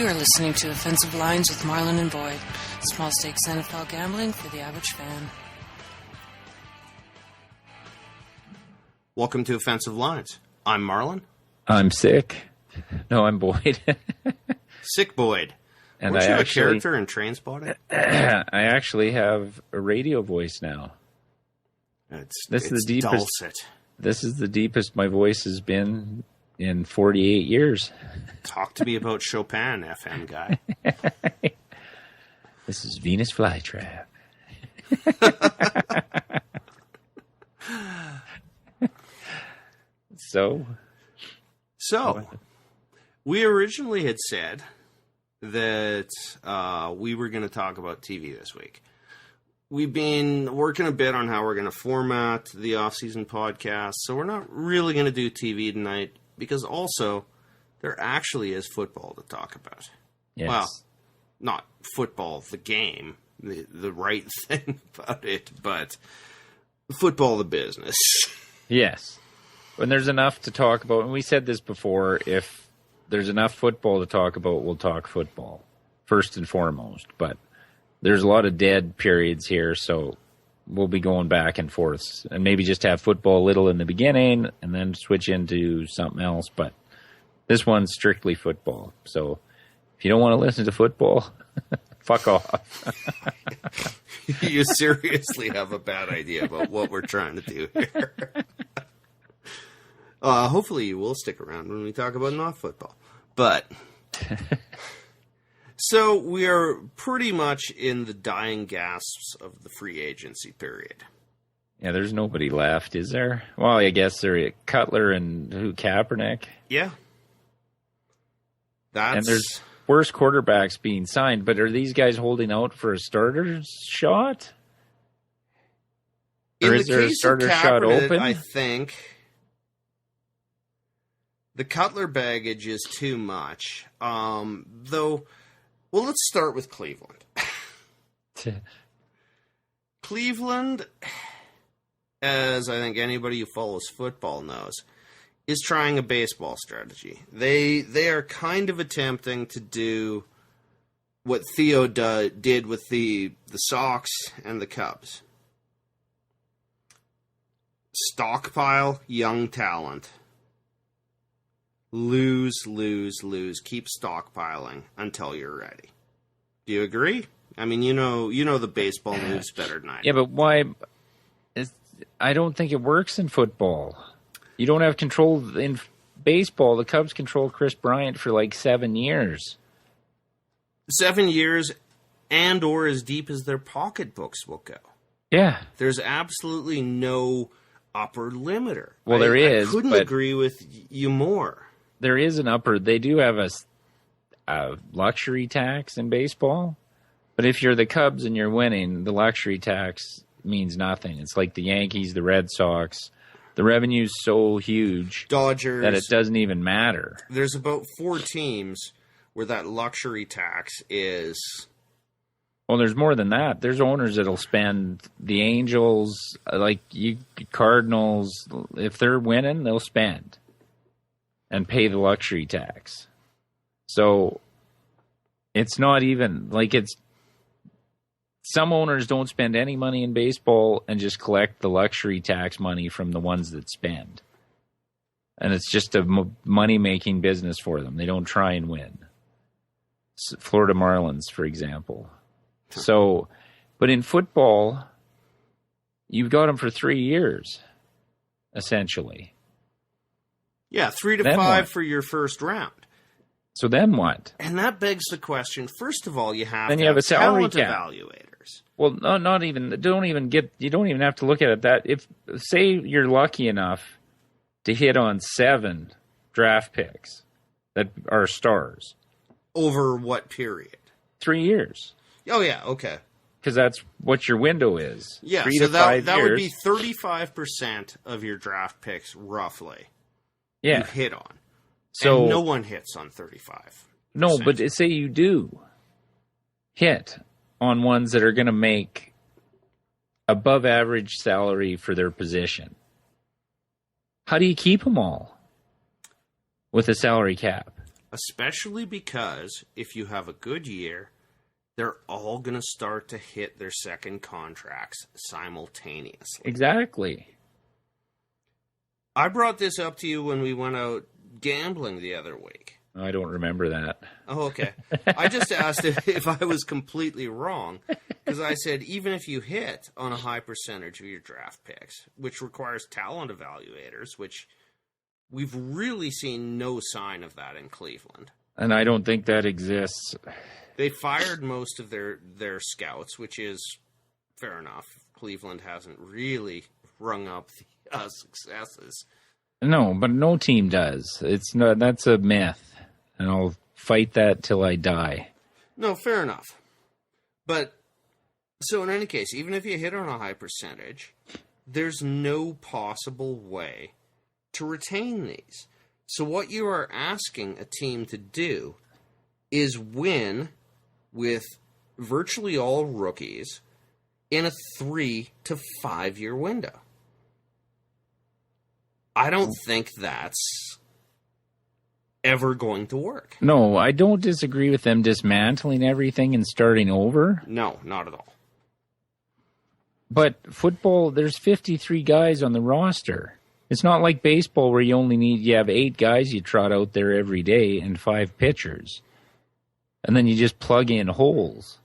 You are listening to Offensive Lines with Marlon and Boyd. Small stakes NFL gambling for the average fan. Welcome to Offensive Lines. I'm Marlon. I'm sick. No, I'm Boyd. Sick Boyd. And Weren't you a character in Trainspotting? I actually have a radio voice now. It's the deepest. Dulcet. This is the deepest my voice has been in 48 years. Talk to me about Chopin, FM guy. This is Venus Flytrap. So, we originally had said that we were going to talk about TV this week. We've been working a bit on how we're going to format the off-season podcast, so we're not really going to do TV tonight because also there actually is football to talk about. Yes. Well, not football, the game, the right thing about it, but football, the business. Yes. When there's enough to talk about, and we said this before, if there's enough football to talk about, we'll talk football, first and foremost. But there's a lot of dead periods here, so we'll be going back and forth. And maybe just have football a little in the beginning, and then switch into something else. But this one's strictly football. So if you don't want to listen to football, fuck off. You seriously have a bad idea about what we're trying to do here. Hopefully you will stick around when we talk about not football. But, so we are pretty much in the dying gasps of the free agency period. Yeah, there's nobody left, is there? Well, I guess there Cutler and Kaepernick. Yeah. And there's worse quarterbacks being signed, but are these guys holding out for a starter shot? Or is there a starter shot open? I think the Cutler baggage is too much. Though, well, let's start with Cleveland. Cleveland, as I think anybody who follows football knows, is trying a baseball strategy. They are kind of attempting to do what Theo did with the Sox and the Cubs. Stockpile young talent. Lose. Keep stockpiling until you're ready. Do you agree? I mean, you know the baseball news better than I do. Yeah, but why? I don't think it works in football. You don't have control in baseball. The Cubs control Chris Bryant for like 7 years. 7 years and or as deep as their pocketbooks will go. Yeah. There's absolutely no upper limiter. Well, there is. I couldn't agree with you more. There is an upper. They do have a luxury tax in baseball. But if you're the Cubs and you're winning, the luxury tax means nothing. It's like the Yankees, the Red Sox. The revenue's so huge Dodgers, that it doesn't even matter. There's about 4 teams where that luxury tax is. Well, there's more than that. There's owners that'll spend. The Angels, like Cardinals, if they're winning, they'll spend and pay the luxury tax. So it's not even like it's. Some owners don't spend any money in baseball and just collect the luxury tax money from the ones that spend. And it's just a money-making business for them. They don't try and win. Florida Marlins, for example. So, but in football, you've got them for 3 years, essentially. Yeah, 3 to then 5 what? for your first round. So then what? And that begs the question. First of all, you have then to you have a salary talent cap. Evaluators. Well, not even. You don't even have to look at it that. If say you're lucky enough to hit on 7 draft picks that are stars over what period? 3 years. Oh yeah, okay. Because that's what your window is. Yeah, 3 so to 5 that years. would be 35% of your draft picks, roughly. Yeah, you hit on. So and no one hits on 35. No, but say you do hit on ones that are going to make above average salary for their position. How do you keep them all with a salary cap? especially because if you have a good year, they're all going to start to hit their second contracts simultaneously. Exactly. I brought this up to you when we went out gambling the other week. I don't remember that. Oh, okay. I just asked if I was completely wrong, because I said even if you hit on a high percentage of your draft picks, which requires talent evaluators, which we've really seen no sign of that in Cleveland. And I don't think that exists. They fired most of their scouts, which is fair enough. Cleveland hasn't really rung up the successes. No, but no team does. That's a myth, and I'll fight that till I die. No, fair enough. But so in any case, even if you hit on a high percentage, there's no possible way to retain these. So what you are asking a team to do is win with virtually all rookies in a 3 to 5 year window. I don't think that's ever going to work. No, I don't disagree with them dismantling everything and starting over. No, not at all. But football, there's 53 guys on the roster. It's not like baseball where you have 8 guys you trot out there every day and 5 pitchers. And then you just plug in holes.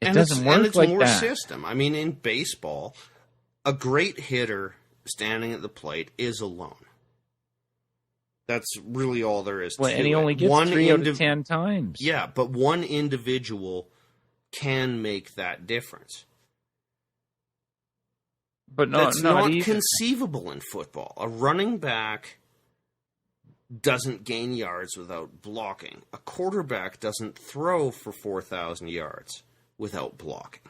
It doesn't work like that. And it's more system. I mean, in baseball, a great hitter standing at the plate is alone. That's really all there is to it. And he only gets 3 out of 10 times. Yeah, but one individual can make that difference. But that's not conceivable in football. A running back doesn't gain yards without blocking. A quarterback doesn't throw for 4,000 yards without blocking.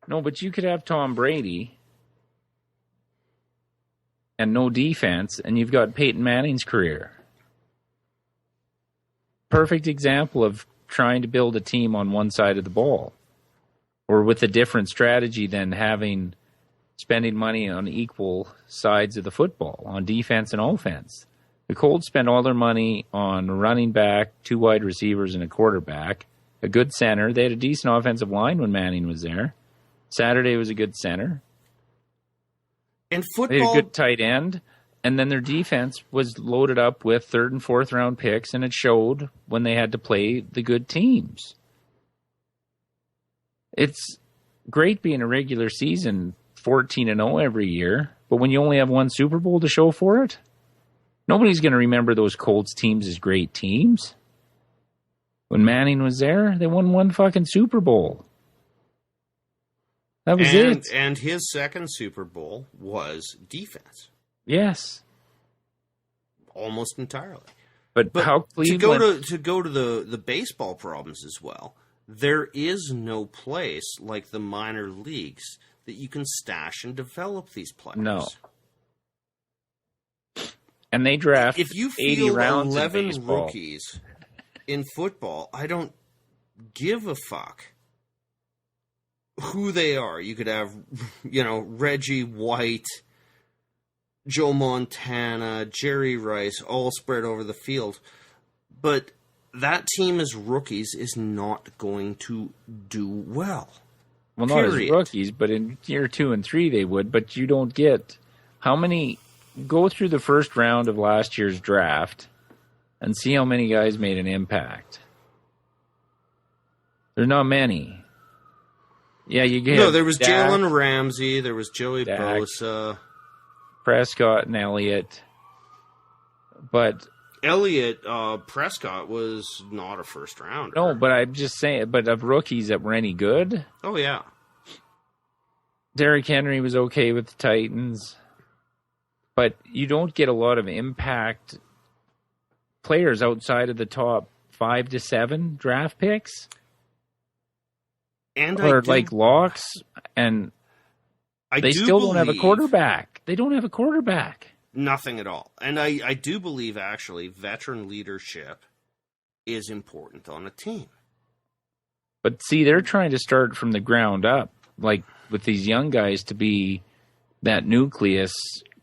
No, but you could have Tom Brady and no defense, and you've got Peyton Manning's career. Perfect example of trying to build a team on one side of the ball, or with a different strategy than spending money on equal sides of the football, on defense and offense. The Colts spent all their money on a running back, 2 wide receivers, and a quarterback, a good center. They had a decent offensive line when Manning was there. Saturday was a good center. In football, they had a good tight end, and then their defense was loaded up with 3rd and 4th round picks, and it showed when they had to play the good teams. It's great being a regular season 14-0 every year, but when you only have one Super Bowl to show for it, nobody's going to remember those Colts teams as great teams. When Manning was there, they won 1 fucking Super Bowl. That was it. And his second Super Bowl was defense. Yes. Almost entirely. But how Cleveland... to go to the baseball problems as well, there is no place like the minor leagues that you can stash and develop these players. No. And they draft if you 80 feel rounds 11 in baseball. Rookies in football, I don't give a fuck who they are. You could have, Reggie White, Joe Montana, Jerry Rice, all spread over the field. But that team as rookies is not going to do well. Well, not as rookies, but in year 2 and 3 they would. But you don't get how many. Go through the first round of last year's draft and see how many guys made an impact. There's not many. Yeah, you get. No, there was Dak, Jalen Ramsey. There was Joey Bosa, Prescott, and Elliott. But Prescott was not a first rounder. No, but I'm just saying. But of rookies that were any good. Oh yeah. Derrick Henry was okay with the Titans. But you don't get a lot of impact players outside of the top 5 to 7 draft picks. And like locks, and they still don't have a quarterback. They don't have a quarterback. Nothing at all. And I do believe, actually, veteran leadership is important on a team. But see, they're trying to start from the ground up, like with these young guys, to be that nucleus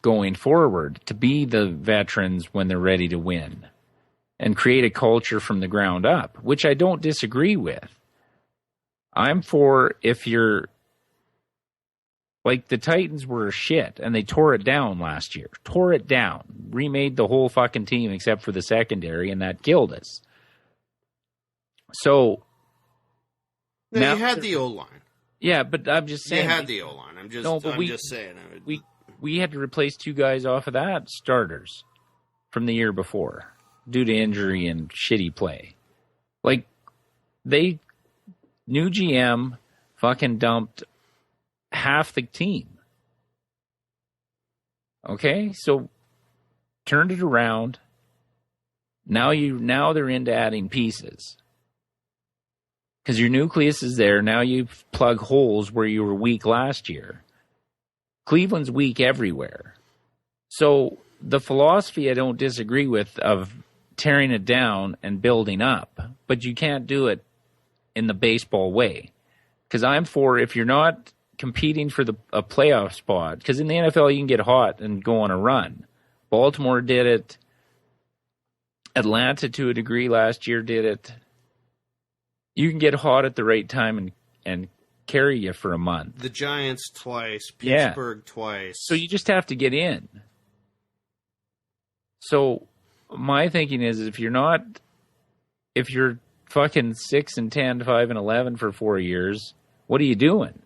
going forward, to be the veterans when they're ready to win. and create a culture from the ground up, which I don't disagree with. I'm for if you're like the Titans were shit and they tore it down last year. Tore it down. Remade the whole fucking team except for the secondary, and that killed us. So now you had the O-line. Yeah, but I'm just saying. You had the O-line. I'm just saying. We had to replace 2 guys off of that starters from the year before due to injury and shitty play. Like, new GM fucking dumped half the team. Okay? So, turned it around. Now they're into adding pieces. Because your nucleus is there. Now you plug holes where you were weak last year. Cleveland's weak everywhere. So the philosophy I don't disagree with of tearing it down and building up. But you can't do it in the baseball way. Because I'm for if you're not competing for a playoff spot. Because in the NFL you can get hot and go on a run. Baltimore did it. Atlanta to a degree last year did it. You can get hot at the right time and carry you for a month. The Giants twice, Pittsburgh twice. So you just have to get in. So my thinking is if you're fucking 6-10, 5-11 for 4 years, what are you doing?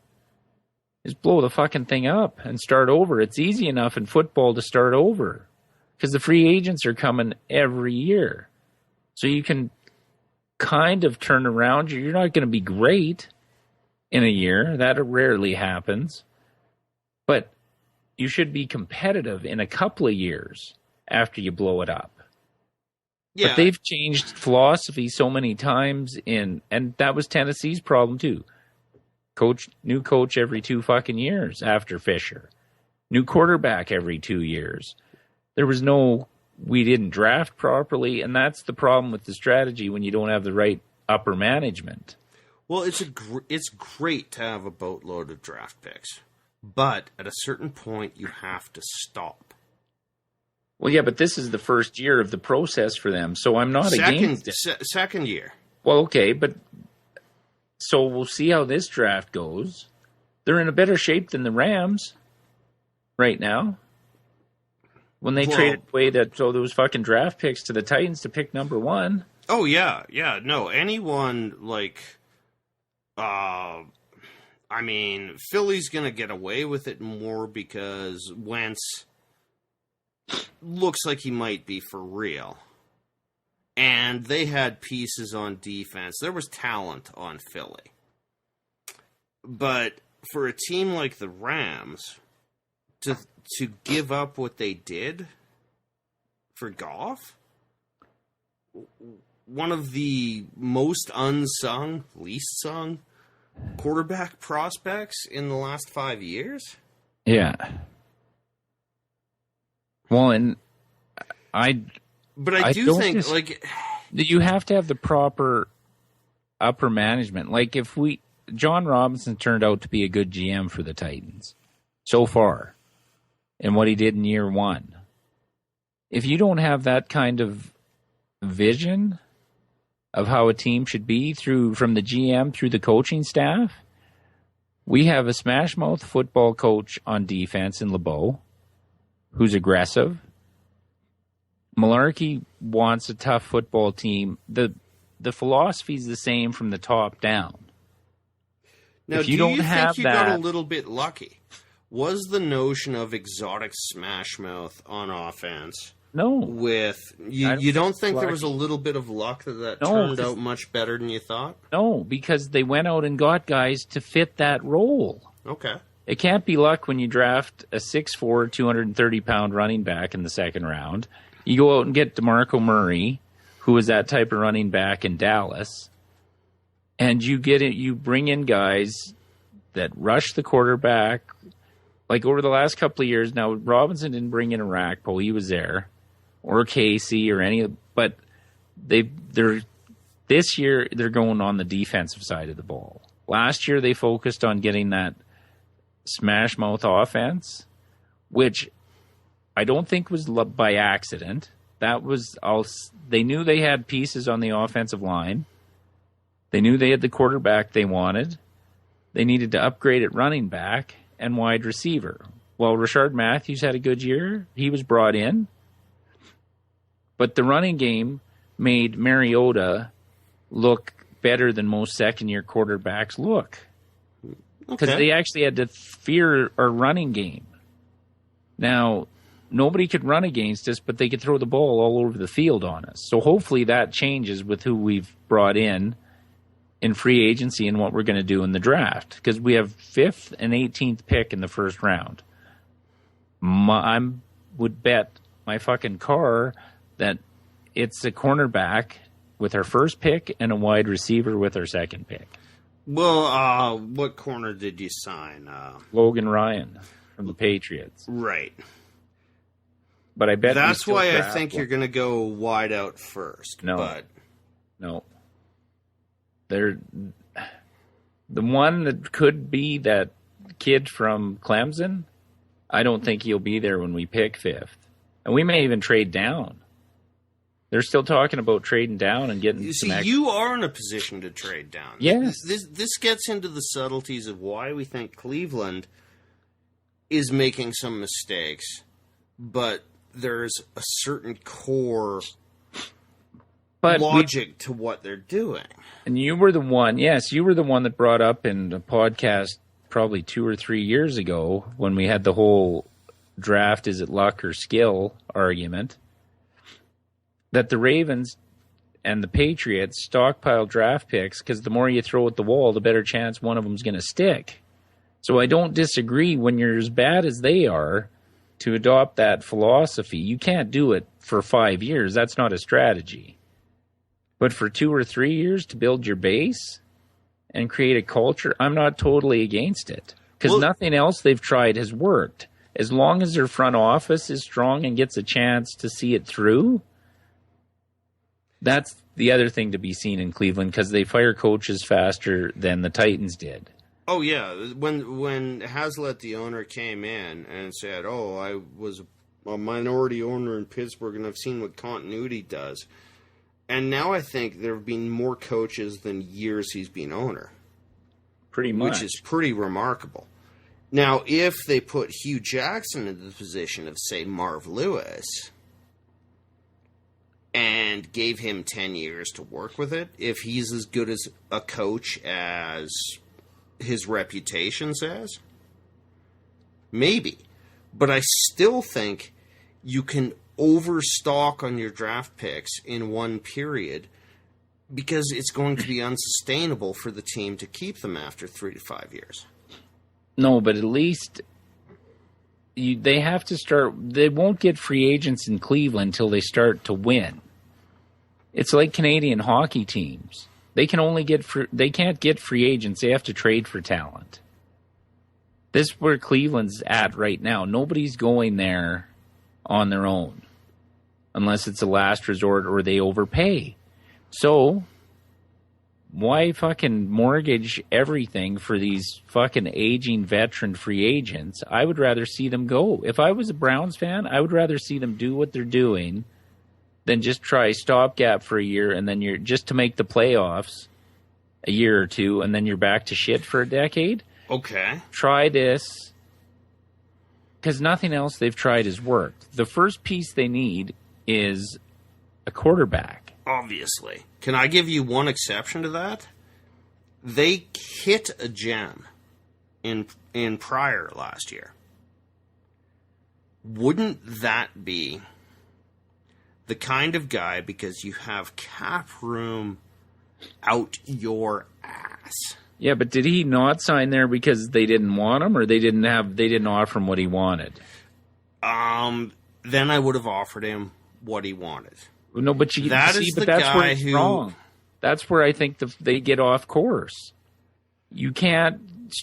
Just blow the fucking thing up and start over. It's easy enough in football to start over because the free agents are coming every year. So you can kind of turn around. You're not going to be great in a year. That rarely happens. But you should be competitive in a couple of years after you blow it up. Yeah. But they've changed philosophy so many times and that was Tennessee's problem too. New coach every 2 fucking years after Fisher. New quarterback every 2 years. There was we didn't draft properly, and that's the problem with the strategy when you don't have the right upper management. Well, it's great to have a boatload of draft picks, but at a certain point you have to stop. Well, yeah, but this is the first year of the process for them, so I'm not against it. Second year. Well, okay, but so we'll see how this draft goes. They're in a better shape than the Rams right now. When they traded away those fucking draft picks to the Titans to pick number 1. Oh, yeah. No, anyone, Philly's going to get away with it more because Wentz looks like he might be for real. And they had pieces on defense. There was talent on Philly. But for a team like the Rams to give up what they did for Goff, one of the most unsung, least sung quarterback prospects in the last 5 years. Yeah. Well, and I do think you have to have the proper upper management. Like John Robinson turned out to be a good GM for the Titans so far. And what he did in year 1. If you don't have that kind of vision of how a team should be from the GM through the coaching staff, we have a smash-mouth football coach on defense in LeBeau who's aggressive. Malarkey wants a tough football team. The philosophy is the same from the top down. Now, do you think you got a little bit lucky? Was the notion of exotic smash mouth on offense? No. You don't think there was a little bit of luck that turned out much better than you thought? No, because they went out and got guys to fit that role. Okay. It can't be luck when you draft a 6'4", 230-pound running back in the second round. You go out and get DeMarco Murray, who is that type of running back in Dallas, and you bring in guys that rush the quarterback. Like over the last couple of years, now Robinson didn't bring in a Rakpo, he was there, or Casey or but this year they're going on the defensive side of the ball. Last year they focused on getting that smash mouth offense, which I don't think was by accident. They knew they had pieces on the offensive line. They knew they had the quarterback they wanted. They needed to upgrade at running back and wide receiver. Well, Rashard Matthews had a good year. He was brought in. But the running game made Mariota look better than most second-year quarterbacks look. Because they actually had to fear our running game. Now, nobody could run against us, but they could throw the ball all over the field on us. So hopefully that changes with who we've brought in free agency and what we're going to do in the draft. Because we have 5th and 18th pick in the first round. I would bet my fucking car that it's a cornerback with our first pick and a wide receiver with our second pick. Well, what corner did you sign? Logan Ryan from the Patriots. Right. But I bet that's why I think you're going to go wide out first. No. They're the one that could be that kid from Clemson. I don't think he'll be there when we pick 5th. And we may even trade down. They're still talking about trading down and getting some extra. You are in a position to trade down. Yes. This gets into the subtleties of why we think Cleveland is making some mistakes, but there's a certain core logic to what they're doing. And you were the one that brought up in a podcast probably 2 or 3 years ago when we had the whole draft, is it luck or skill argument, that the Ravens and the Patriots stockpile draft picks because the more you throw at the wall, the better chance one of them's going to stick. So I don't disagree when you're as bad as they are to adopt that philosophy. You can't do it for 5 years. That's not a strategy. But for 2 or 3 years to build your base and create a culture, I'm not totally against it because nothing else they've tried has worked. As long as their front office is strong and gets a chance to see it through, that's the other thing to be seen in Cleveland because they fire coaches faster than the Titans did. Oh, yeah. When Hazlitt, the owner, came in and said, I was a minority owner in Pittsburgh and I've seen what continuity does. And now I think there have been more coaches than years he's been owner. Pretty much. Which is pretty remarkable. Now, if they put Hugh Jackson in the position of, say, Marv Lewis and gave him 10 years to work with it, if he's as good as a coach as his reputation says, maybe. But I still think you can overstock on your draft picks in one period because it's going to be unsustainable for the team to keep them after 3 to 5 years. No, but at least they have to start. They won't get free agents in Cleveland until they start to win. It's like Canadian hockey teams. They can only they can't get free agents. They have to trade for talent. This is where Cleveland's at right now. Nobody's going there on their own unless it's a last resort or they overpay. So why fucking mortgage everything for these fucking aging veteran free agents? I would rather see them go. If I was a Browns fan, I would rather see them do what they're doing than just try stopgap for a year and then you're just to make the playoffs a year or two and then you're back to shit for a decade. Okay. Try this because nothing else they've tried has worked. The first piece they need is a quarterback. Obviously. Can I give you one exception to that? They hit a gem in Pryor last year. Wouldn't that be the kind of guy, because you have cap room out your ass? Yeah, but did he not sign there because they didn't want him or they didn't offer him what he wanted? Then I would have offered him what he wanted. No, but that's where it's wrong. That's where I think they get off course. You can't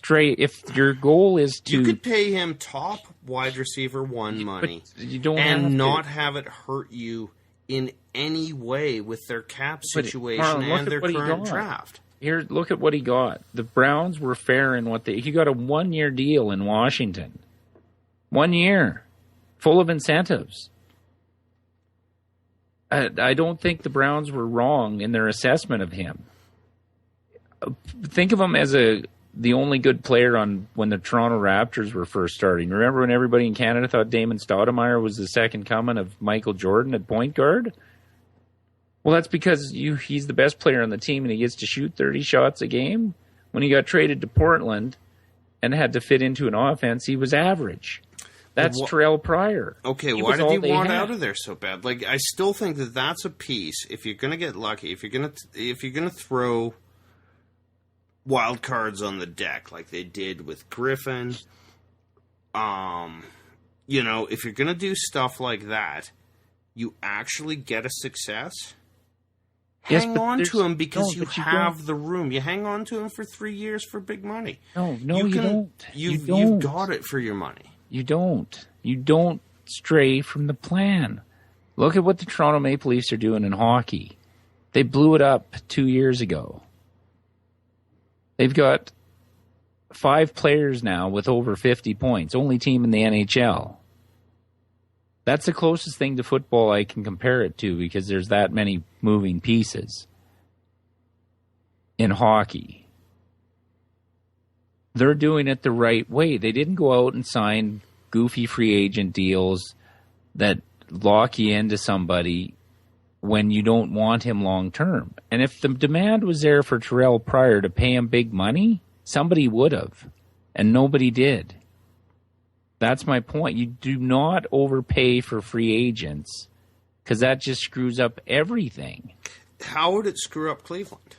if your goal is to... You could pay him top wide receiver one money you don't not have it hurt you in any way with their cap situation Marlon, and their current draft. Here, look at what he got. The Browns were fair in what he got a 1-year deal in Washington. 1 year. Full of incentives. I don't think the Browns were wrong in their assessment of him. Think of him as the only good player on when the Toronto Raptors were first starting. Remember when everybody in Canada thought Damon Stoudemire was the second coming of Michael Jordan at point guard? Well, that's because he's the best player on the team and he gets to shoot 30 shots a game. When he got traded to Portland and had to fit into an offense, he was average. That's Terrell Pryor. Okay, why did he want out of there so bad? Like, I still think that that's a piece. If you're going to get lucky, if you're going to throw wild cards on the deck like they did with Griffin, you know, if you're going to do stuff like that, you actually get a success. Hang on to him because you have the room. You hang on to him for 3 years for big money. No, you don't. You've got it for your money. You don't. You don't stray from the plan. Look at what the Toronto Maple Leafs are doing in hockey. They blew it up 2 years ago. They've got 5 players now with over 50 points. Only team in the NHL. That's the closest thing to football I can compare it to because there's that many moving pieces in hockey. They're doing it the right way. They didn't go out and sign goofy free agent deals that lock you into somebody when you don't want him long term. And if the demand was there for Terrell Pryor to pay him big money, somebody would have. And nobody did. That's my point. You do not overpay for free agents because that just screws up everything. How would it screw up Cleveland?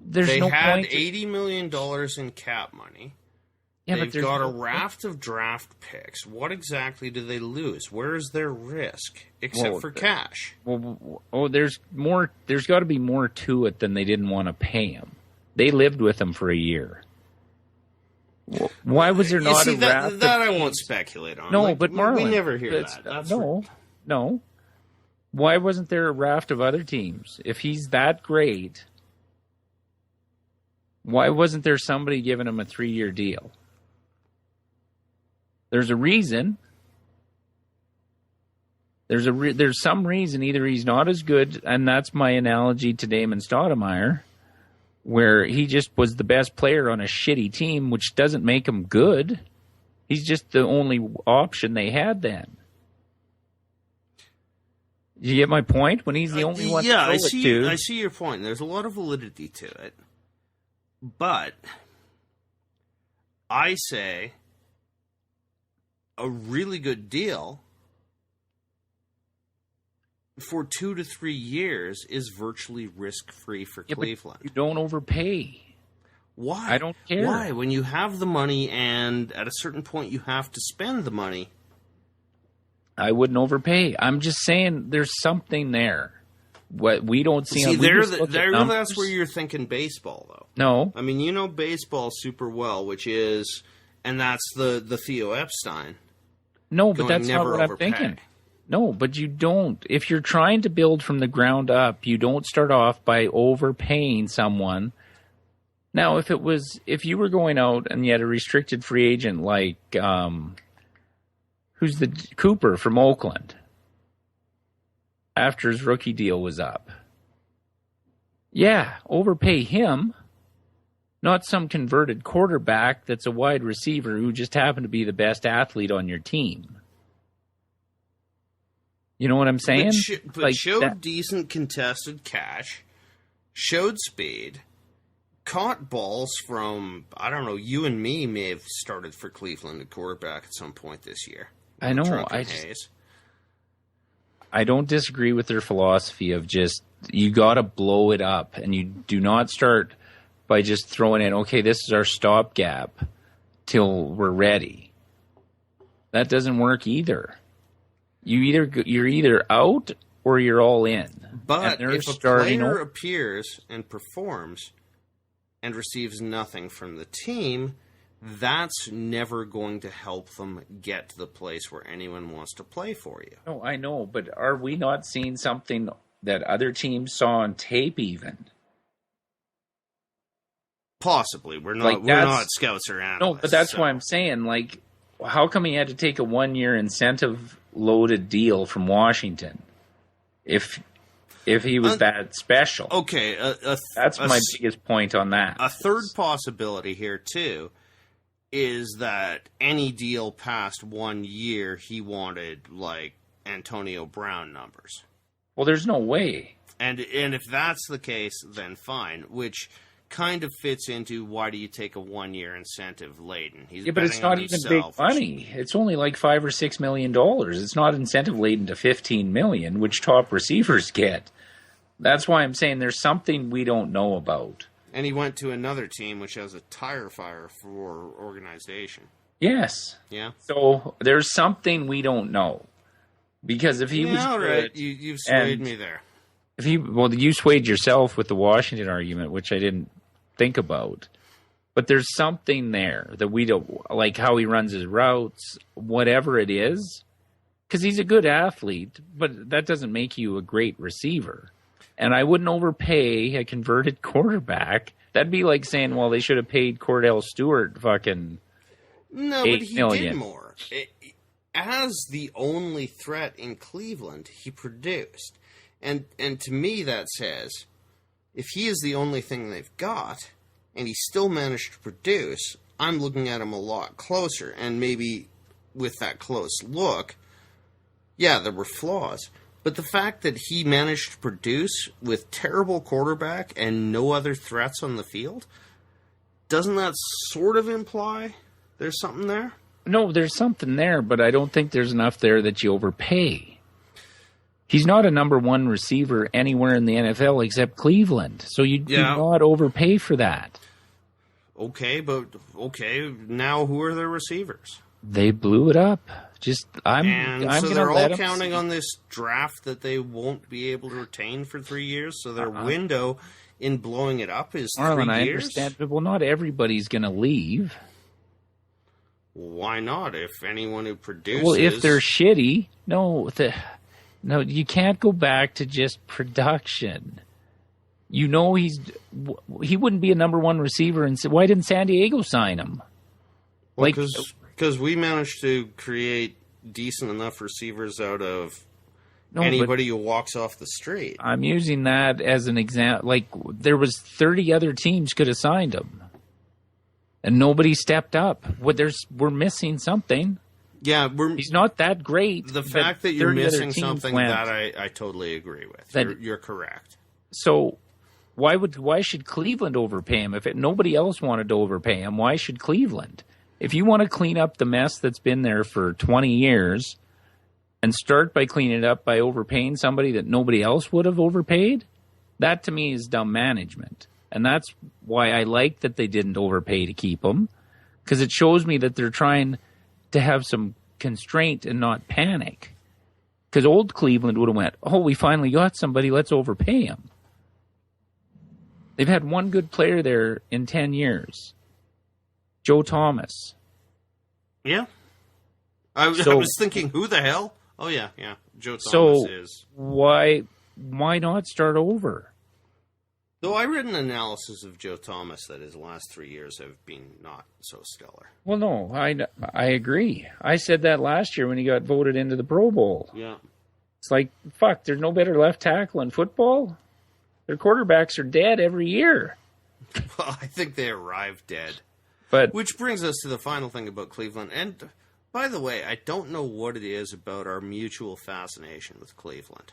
They had $80 million in cap money. Yeah, They've got a raft of draft picks. What exactly do they lose? Where is their risk, except for cash? There's more. There's got to be more to it than they didn't want to pay him. They lived with him for a year. Why was there not a raft? That I won't speculate on. No, but Marlon, we never hear that. No. Why wasn't there a raft of other teams? If he's that great, why wasn't there somebody giving him a 3-year deal? There's a reason. There's some reason. Either he's not as good, and that's my analogy to Damon Stoudemire, where he just was the best player on a shitty team, which doesn't make him good. He's just the only option they had then. You get my point? When he's the only one to throw it to. I see your point. There's a lot of validity to it. But I say a really good deal for 2 to 3 years is virtually risk-free for Cleveland. You don't overpay. Why? I don't care. Why? When you have the money and at a certain point you have to spend the money. I wouldn't overpay. I'm just saying there's something there. What we don't see. That's where you're thinking baseball, though. No. I mean, you know baseball super well, and that's the Theo Epstein. No, but that's not what I'm thinking. No, but you don't. If you're trying to build from the ground up, you don't start off by overpaying someone. Now, if you were going out and you had a restricted free agent like, who's the Cooper from Oakland, after his rookie deal was up. Yeah, overpay him, not some converted quarterback that's a wide receiver who just happened to be the best athlete on your team. You know what I'm saying? But showed decent contested catch, showed speed, caught balls from, I don't know, you and me may have started for Cleveland at quarterback at some point this year. I know. I don't disagree with their philosophy of just, you got to blow it up, and you do not start by just throwing in, okay, this is our stopgap till we're ready. That doesn't work either. You're either out or you're all in. But if a player appears and performs and receives nothing from the team, that's never going to help them get to the place where anyone wants to play for you. No, I know, but are we not seeing something that other teams saw on tape even? Possibly. We're not scouts or analysts. No, but that's why I'm saying, like, how come he had to take a 1-year incentive-loaded deal from Washington if he was that special. Okay, that's my biggest point on that. A third possibility here too is that any deal past 1 year, he wanted like Antonio Brown numbers. Well, there's no way. And if that's the case, then fine. Which kind of fits into why do you take a 1 year incentive laden? But it's not even big money. It's only like $5 or $6 million. It's not incentive laden to $15 million, which top receivers get. That's why I'm saying there's something we don't know about. And he went to another team which has a tire fire for organization. Yes. Yeah. So there's something we don't know. Because if he was all good, right, you've swayed me there. You swayed yourself with the Washington argument, which I didn't think about. But there's something there that we don't, like how he runs his routes, whatever it is. Because he's a good athlete, but that doesn't make you a great receiver. And I wouldn't overpay a converted quarterback. That'd be like saying, well, they should have paid Cordell Stewart fucking No, $8 but he million. did more. As the only threat in Cleveland, he produced. And to me that says, if he is the only thing they've got, and he still managed to produce, I'm looking at him a lot closer. And maybe with that close look, yeah, there were flaws. But the fact that he managed to produce with terrible quarterback and no other threats on the field, doesn't that sort of imply there's something there? No, there's something there, but I don't think there's enough there that you overpay. He's not a number one receiver anywhere in the NFL except Cleveland. So you do not overpay for that. Okay, now who are their receivers? They blew it up. So they're all counting on this draft that they won't be able to retain for 3 years. So their window in blowing it up is Marlon, 3 years. I understand, but well, not everybody's going to leave. Why not? If anyone who produces, well, if they're shitty, no, you can't go back to just production. You know, he wouldn't be a number one receiver, and why didn't San Diego sign him? Well, because we managed to create decent enough receivers out of anybody who walks off the street. I'm using that as an example. Like, there was 30 other teams could have signed him, and nobody stepped up. We're missing something. Yeah, he's not that great. The fact that you're missing something that I totally agree with. You're correct. So why should Cleveland overpay him? If nobody else wanted to overpay him, why should Cleveland? If you want to clean up the mess that's been there for 20 years and start by cleaning it up by overpaying somebody that nobody else would have overpaid, that to me is dumb management. And that's why I like that they didn't overpay to keep him, because it shows me that they're trying to have some constraint and not panic. Because old Cleveland would have went, oh, we finally got somebody, let's overpay him. They've had one good player there in 10 years. Joe Thomas. Yeah. I was thinking, who the hell? Oh, yeah. Joe Thomas is. Why not start over? Though I read an analysis of Joe Thomas that his last 3 years have been not so stellar. Well, no, I agree. I said that last year when he got voted into the Pro Bowl. Yeah. It's like, fuck, there's no better left tackle in football? Their quarterbacks are dead every year. Well, I think they arrive dead. Which brings us to the final thing about Cleveland. And, by the way, I don't know what it is about our mutual fascination with Cleveland.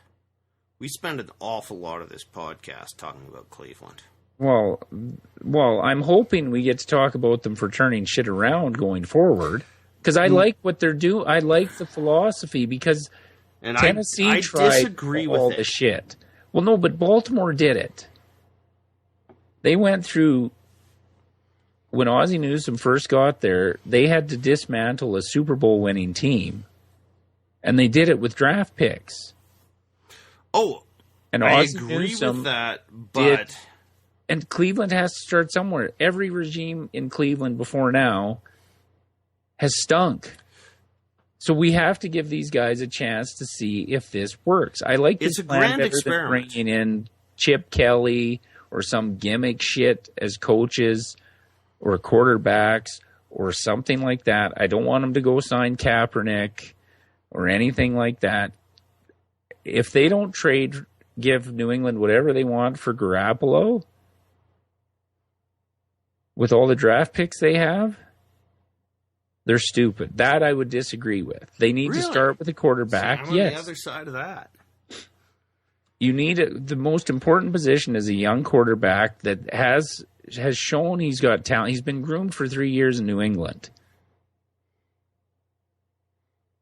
We spend an awful lot of this podcast talking about Cleveland. Well, I'm hoping we get to talk about them for turning shit around going forward. Because I like what they're doing. I like the philosophy because Tennessee tried all the shit. Well, no, but Baltimore did it. They went through, when Ozzie Newsome first got there, they had to dismantle a Super Bowl winning team. And they did it with draft picks. Oh, and I Ozzie agree Newsome with that, but... And Cleveland has to start somewhere. Every regime in Cleveland before now has stunk. So we have to give these guys a chance to see if this works. I like this plan better than bringing in Chip Kelly or some gimmick shit as coaches or quarterbacks or something like that. I don't want them to go sign Kaepernick or anything like that. if they don't give New England whatever they want for Garoppolo, with all the draft picks they have, they're stupid. That I would disagree with. They need to start with a quarterback. So I'm on the other side of that. You need the most important position is a young quarterback that has shown he's got talent. He's been groomed for 3 years in New England.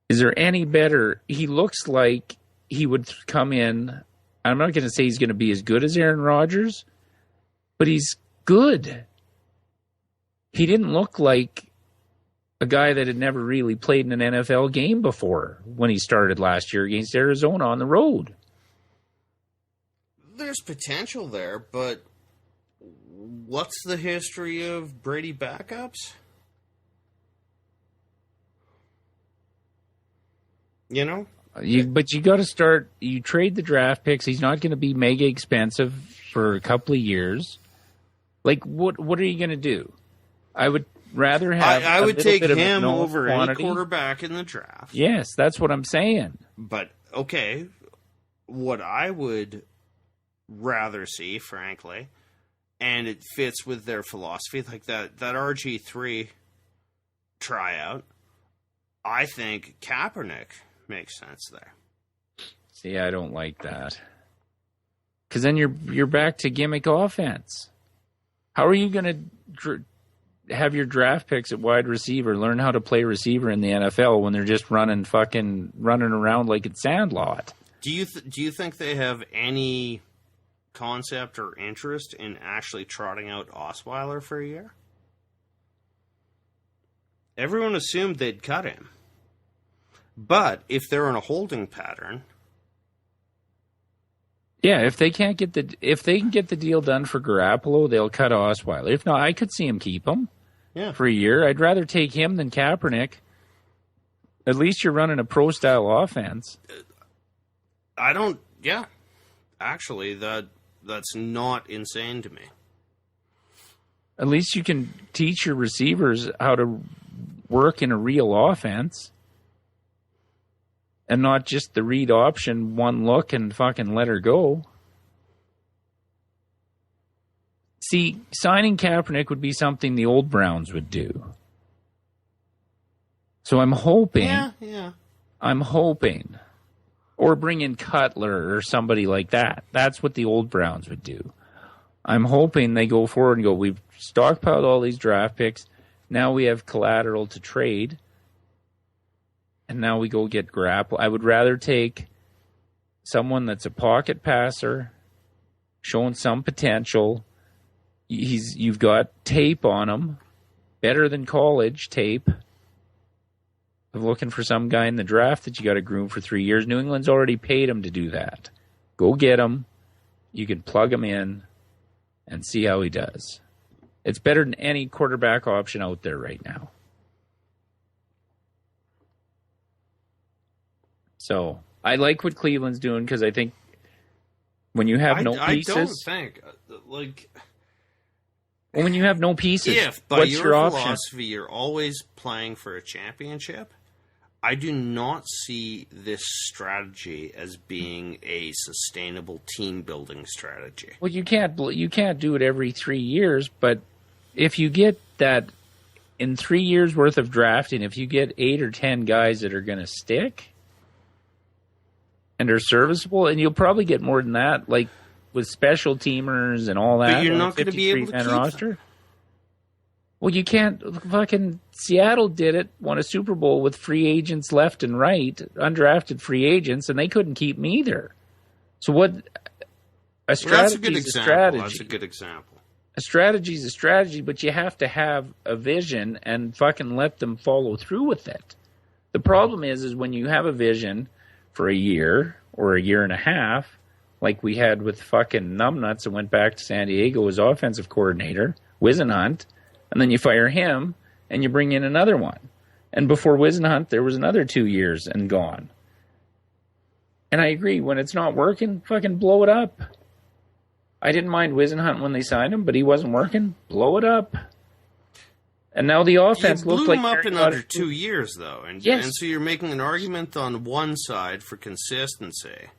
Is there any better? He looks like he would come in. I'm not going to say he's going to be as good as Aaron Rodgers, but he's good. He didn't look like a guy that had never really played in an NFL game before when he started last year against Arizona on the road. There's potential there, but what's the history of Brady backups? You know? But you got to start. You trade the draft picks. He's not going to be mega expensive for a couple of years. Like, what are you going to do? I would rather have. I would take him over quantity. any quarterback in the draft. Yes, that's what I'm saying. But okay, what I would rather see, frankly, and it fits with their philosophy, like that RG3 tryout. I think Kaepernick makes sense there. See, I don't like that. Because then you're back to gimmick offense. How are you going to have your draft picks at wide receiver learn how to play receiver in the NFL when they're just running around like it's Sandlot? Do you think they have any concept or interest in actually trotting out Osweiler for a year? Everyone assumed they'd cut him. But if they're in a holding pattern, yeah, if they can get the deal done for Garoppolo, they'll cut Osweiler. If not, I could see him keep him for a year. I'd rather take him than Kaepernick. At least you're running a pro style offense. Actually, that's not insane to me. At least you can teach your receivers how to work in a real offense. And not just the read option, one look and fucking let her go. See, signing Kaepernick would be something the old Browns would do. So I'm hoping. Yeah. I'm hoping. Or bring in Cutler or somebody like that. That's what the old Browns would do. I'm hoping they go forward and go, we've stockpiled all these draft picks. Now we have collateral to trade. And now we go get Garoppolo. I would rather take someone that's a pocket passer, showing some potential. You've got tape on him, better than college tape. Of looking for some guy in the draft that you got to groom for 3 years. New England's already paid him to do that. Go get him. You can plug him in and see how he does. It's better than any quarterback option out there right now. So I like what Cleveland's doing because I think when you have no pieces, I don't think when you have no pieces, if by what's your philosophy option? You're always playing for a championship, I do not see this strategy as being a sustainable team building strategy. Well, you can't do it every 3 years, but if you get that in 3 years worth of drafting, if you get 8 or 10 guys that are going to stick. And are serviceable, and you'll probably get more than that, like with special teamers and all that. But you're not going to be able to keep roster. Them. Well, you can't. Fucking Seattle did it, won a Super Bowl with free agents left and right, undrafted free agents, and they couldn't keep them either. So what? A strategy is a strategy. That's a good example. A strategy is a strategy, but you have to have a vision and fucking let them follow through with it. The problem is when you have a vision for a year or a year and a half, like we had with fucking Numbnuts and went back to San Diego as offensive coordinator, Wisenhunt, and then you fire him and you bring in another one. And before Wisenhunt, there was another 2 years and gone. And I agree, when it's not working, fucking blow it up. I didn't mind Wisenhunt when they signed him, but he wasn't working. Blow it up. And now the offense looks like... You blew him up in under 2 years, though. And, yes. And so you're making an argument on one side for consistency.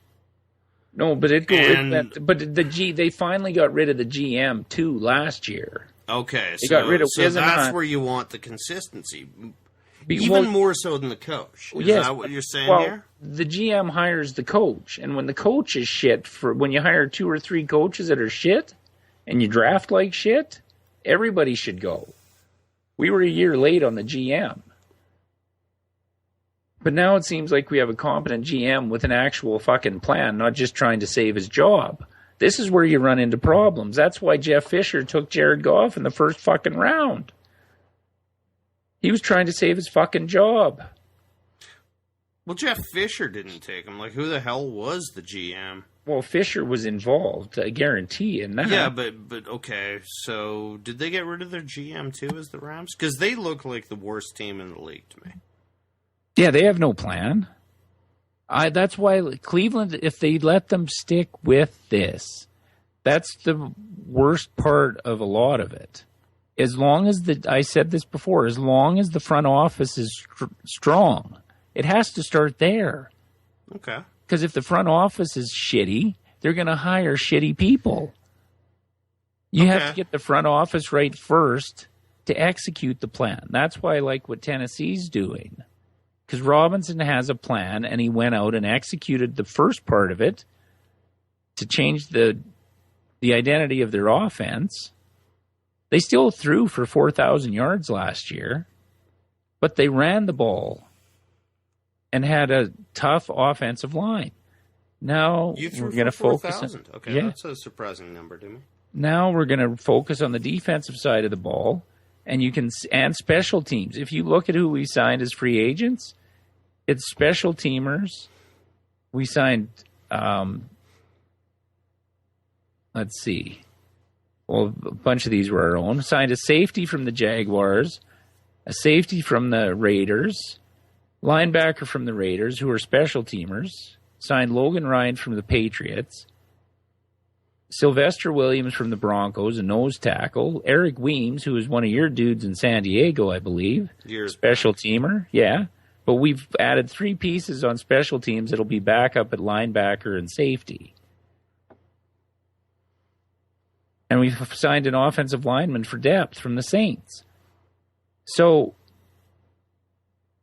No, but they finally got rid of the GM too last year. Okay, got rid of so that's where you want the consistency. More so than the coach. Is that what you're saying here? The GM hires the coach, and when the coach is shit, when you hire 2 or 3 coaches that are shit, and you draft like shit, everybody should go. We were a year late on the GM. But now it seems like we have a competent GM with an actual fucking plan, not just trying to save his job. This is where you run into problems. That's why Jeff Fisher took Jared Goff in the first fucking round. He was trying to save his fucking job. Well, Jeff Fisher didn't take him. Like, who the hell was the GM? Well, Fisher was involved, I guarantee, in that. Yeah, but okay. So, did they get rid of their GM too as the Rams? Because they look like the worst team in the league to me. Yeah, they have no plan. That's why Cleveland, if they let them stick with this, that's the worst part of a lot of it. As long as I said this before, as long as the front office is strong, it has to start there. Okay. Because if the front office is shitty, they're going to hire shitty people. You have to get the front office right first to execute the plan. That's why I like what Tennessee's doing. Because Robinson has a plan, and he went out and executed the first part of it to change the identity of their offense. They still threw for 4,000 yards last year, but they ran the ball and had a tough offensive line. Now we're going to focus on... Okay, that's a surprising number to me. Now we're going to focus on the defensive side of the ball, and special teams. If you look at who we signed as free agents, it's special teamers. We signed, let's see. Well, a bunch of these were our own. Signed a safety from the Jaguars, a safety from the Raiders, linebacker from the Raiders, who are special teamers. Signed Logan Ryan from the Patriots. Sylvester Williams from the Broncos, a nose tackle. Eric Weems, who is one of your dudes in San Diego, I believe. Special teamer, yeah. But we've added 3 pieces on special teams that'll be backup at linebacker and safety. And we've signed an offensive lineman for depth from the Saints. So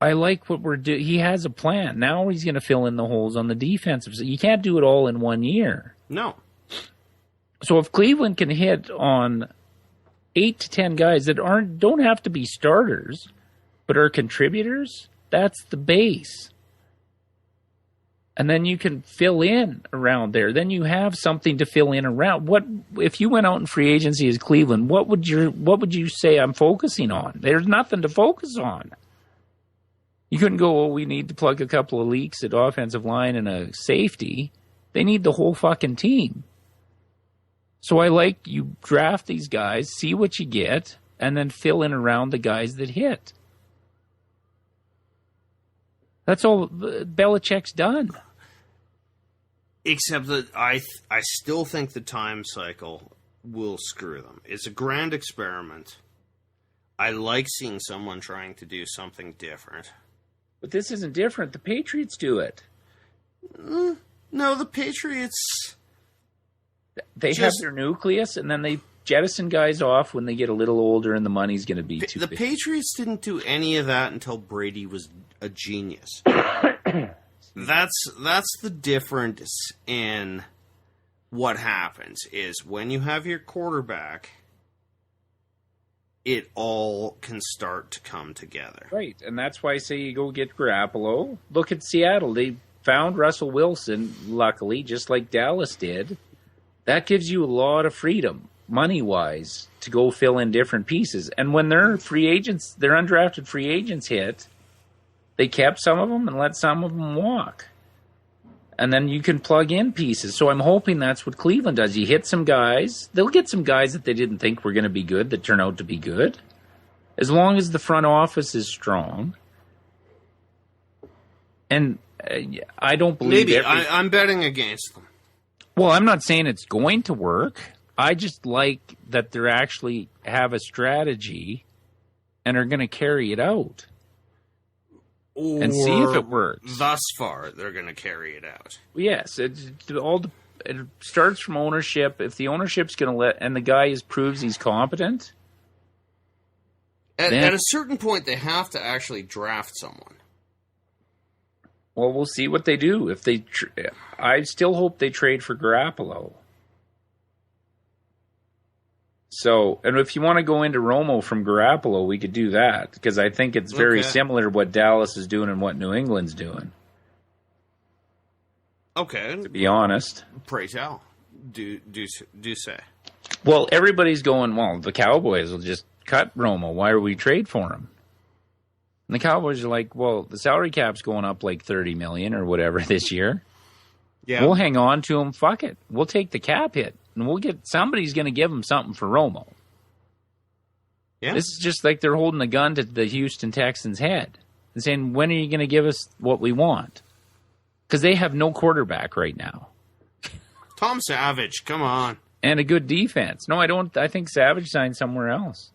I like what we're doing. He has a plan. Now he's going to fill in the holes on the defensive side. You can't do it all in 1 year. No. So if Cleveland can hit on 8 to 10 guys that don't have to be starters, but are contributors, that's the base. And then you can fill in around there. Then you have something to fill in around. What if you went out in free agency as Cleveland? What would you say I'm focusing on? There's nothing to focus on. You couldn't go, oh, we need to plug a couple of leaks at offensive line and a safety. They need the whole fucking team. So I like you draft these guys, see what you get, and then fill in around the guys that hit. That's all Belichick's done. Except that I still think the time cycle will screw them. It's a grand experiment. I like seeing someone trying to do something different. But this isn't different. The Patriots do it. No, the Patriots... They have their nucleus, and then they jettison guys off when they get a little older and the money's going to be too big. The Patriots didn't do any of that until Brady was a genius. That's the difference in what happens is when you have your quarterback, it all can start to come together. Right, and that's why I say you go get Garoppolo. Look at Seattle. They found Russell Wilson, luckily, just like Dallas did. That gives you a lot of freedom, money-wise, to go fill in different pieces. And when their undrafted free agents hit, they kept some of them and let some of them walk. And then you can plug in pieces. So I'm hoping that's what Cleveland does. You hit some guys. They'll get some guys that they didn't think were going to be good that turn out to be good. As long as the front office is strong. And I don't believe... Maybe. I'm betting against them. Well, I'm not saying it's going to work. I just like that they actually have a strategy and are going to carry it out. and see if it works. Thus far, they're going to carry it out. Yes, it starts from ownership. If the ownership's going to and the guy proves he's competent, at a certain point, they have to actually draft someone. Well, we'll see what they do. If they, I still hope they trade for Garoppolo. So, and if you want to go into Romo from Garoppolo, we could do that, because I think it's very similar to what Dallas is doing and what New England's doing. Okay. To be honest. Pray tell. Do say. Well, everybody's going, well, the Cowboys will just cut Romo. Why are we trade for him? And the Cowboys are like, well, the salary cap's going up like $30 million or whatever this year. Yeah. We'll hang on to him. Fuck it. We'll take the cap hit. And we'll get somebody's going to give them something for Romo. Yeah. This is just like they're holding a gun to the Houston Texans' head and saying, when are you going to give us what we want? Because they have no quarterback right now. Tom Savage, come on. And a good defense. No, I don't. I think Savage signed somewhere else.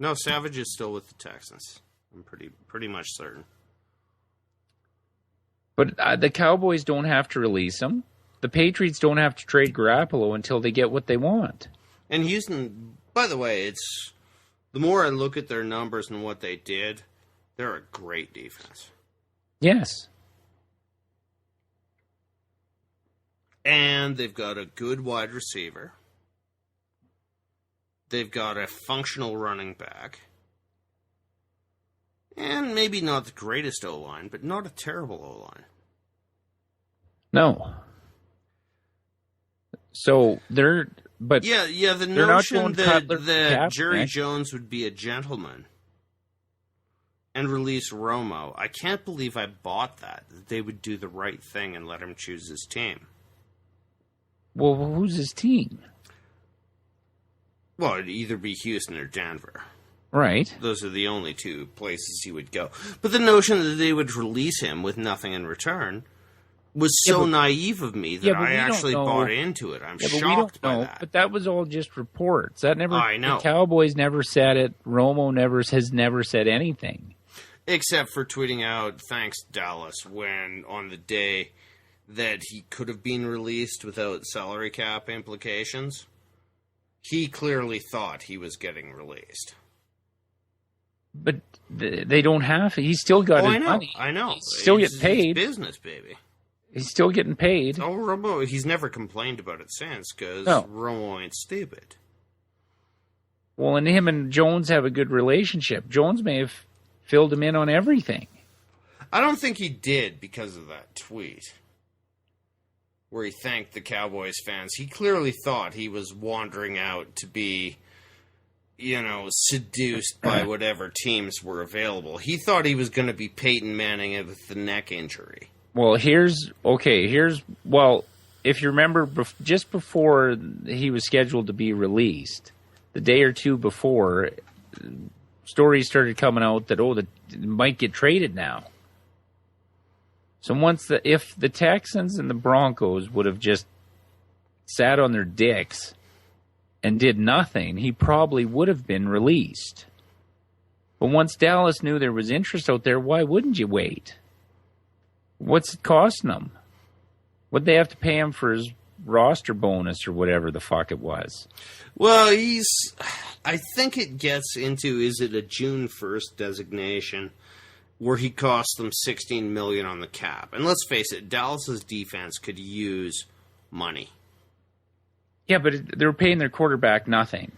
No, Savage is still with the Texans. I'm pretty much certain. But the Cowboys don't have to release him. The Patriots don't have to trade Garoppolo until they get what they want. And Houston, by the way, it's the more I look at their numbers and what they did, they're a great defense. Yes. And they've got a good wide receiver. They've got a functional running back. And maybe not the greatest O-line, but not a terrible O-line. No. So they're, but yeah, the notion that Jerry Jones would be a gentleman and release Romo, I can't believe I bought that they would do the right thing and let him choose his team. Well, who's his team? Well, it'd either be Houston or Denver. Right. Those are the only two places he would go. But the notion that they would release him with nothing in return was so naive of me that I actually bought into it. I'm shocked by that. But that was all just reports. That never. I know. The Cowboys never said it. Romo has never said anything. Except for tweeting out, thanks, Dallas, when on the day that he could have been released without salary cap implications, he clearly thought he was getting released. But they don't have. He's still got his money. I know. He's still getting paid. It's business, baby. He's still getting paid. Oh, Romo, he's never complained about it since, because Romo ain't stupid. Well, and him and Jones have a good relationship. Jones may have filled him in on everything. I don't think he did because of that tweet where he thanked the Cowboys fans. He clearly thought he was wandering out to be, seduced by whatever teams were available. He thought he was going to be Peyton Manning with the neck injury. Well, if you remember, just before he was scheduled to be released, the day or two before, stories started coming out that, that might get traded now. So if the Texans and the Broncos would have just sat on their dicks and did nothing, he probably would have been released. But once Dallas knew there was interest out there, why wouldn't you wait? What's it costing them? What'd they have to pay him for his roster bonus or whatever the fuck it was? Well, I think it gets into, is it a June 1st designation where he cost them $16 million on the cap? And let's face it, Dallas's defense could use money. Yeah, but they're paying their quarterback nothing.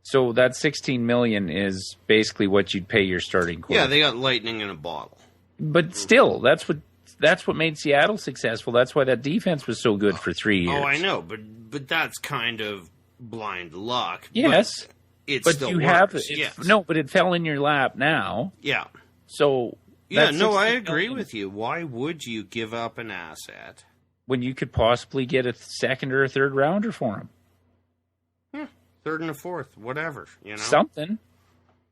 So that $16 million is basically what you'd pay your starting quarterback. Yeah, they got lightning in a bottle. But still, that's what made Seattle successful. That's why that defense was so good for 3 years. Oh, I know, but that's kind of blind luck. Yes, but still works. No, but it fell in your lap now. Yeah. So I agree with you. Why would you give up an asset when you could possibly get a second or a third rounder for him? Yeah, third and a fourth, whatever.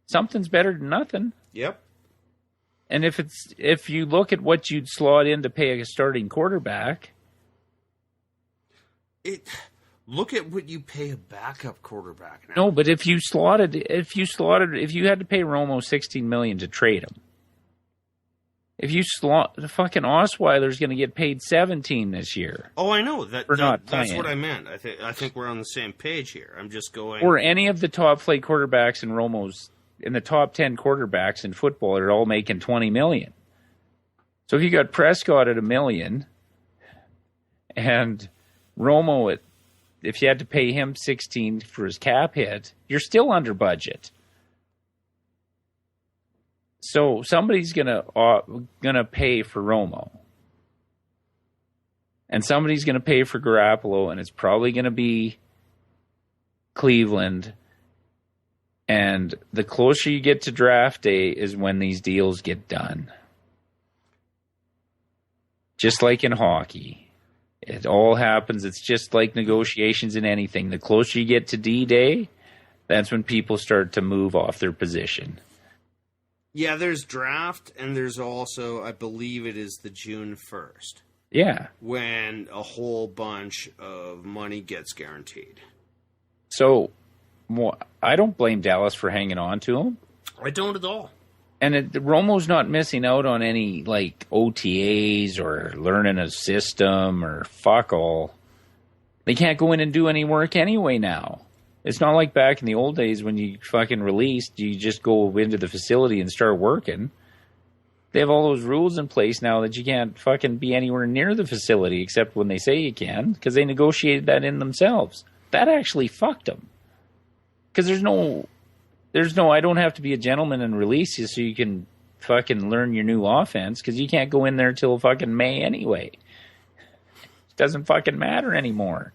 Something's better than nothing. Yep. And if you look at what you'd slot in to pay a starting quarterback, look at what you pay a backup quarterback now. No, but if you had to pay Romo $16 million to trade him, If you the fucking Osweiler's going to get paid 17 this year. Oh, I know That's what I meant. I think we're on the same page here. I'm just going. Or any of the top flight quarterbacks in Romo's in the top 10 quarterbacks in football are all making $20 million. So if you got Prescott at $1 million and Romo if you had to pay him 16 for his cap hit, you're still under budget. So somebody's gonna pay for Romo, and somebody's gonna pay for Garoppolo, and it's probably gonna be Cleveland. And the closer you get to draft day is when these deals get done. Just like in hockey, it all happens. It's just like negotiations in anything. The closer you get to D-Day, that's when people start to move off their position. Yeah, there's draft, and there's also, I believe it is the June 1st. Yeah. When a whole bunch of money gets guaranteed. So, I don't blame Dallas for hanging on to him. I don't at all. And Romo's not missing out on any, like, OTAs or learning a system or fuck all. They can't go in and do any work anyway now. It's not like back in the old days when you fucking released, you just go into the facility and start working. They have all those rules in place now that you can't fucking be anywhere near the facility except when they say you can, because they negotiated that in themselves. That actually fucked them. Because there's no, I don't have to be a gentleman and release you so you can fucking learn your new offense, because you can't go in there till fucking May anyway. It doesn't fucking matter anymore.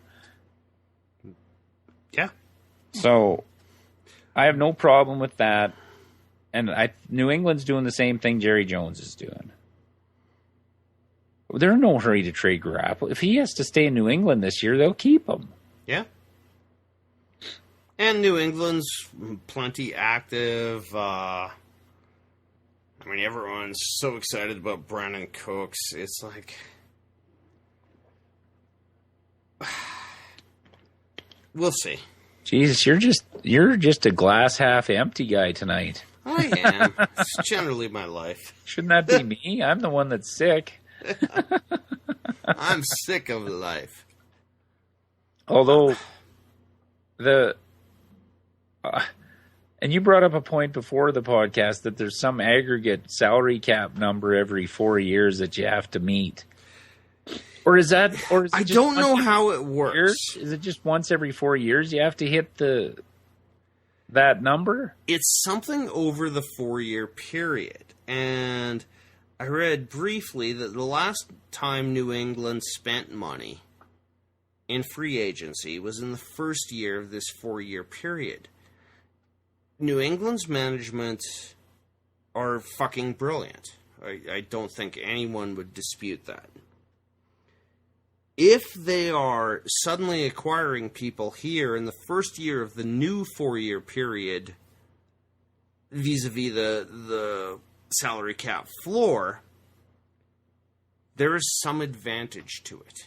Yeah. So, I have no problem with that. And New England's doing the same thing Jerry Jones is doing. They're in no hurry to trade Garoppolo. If he has to stay in New England this year, they'll keep him. Yeah. And New England's plenty active. Everyone's so excited about Brandon Cooks. It's like... We'll see. Jesus, you're just a glass half empty guy tonight. I am. It's generally my life. Shouldn't that be me? I'm the one that's sick. I'm sick of life. Although and you brought up a point before the podcast that there's some aggregate salary cap number every 4 years that you have to meet. Or is it I don't know how it works. Years? Is it just once every 4 years you have to hit that number? It's something over the 4-year period. And I read briefly that the last time New England spent money in free agency was in the first year of this 4-year period. New England's management are fucking brilliant. I don't think anyone would dispute that. If they are suddenly acquiring people here in the first year of the new 4-year period, vis-a-vis the salary cap floor, there is some advantage to it.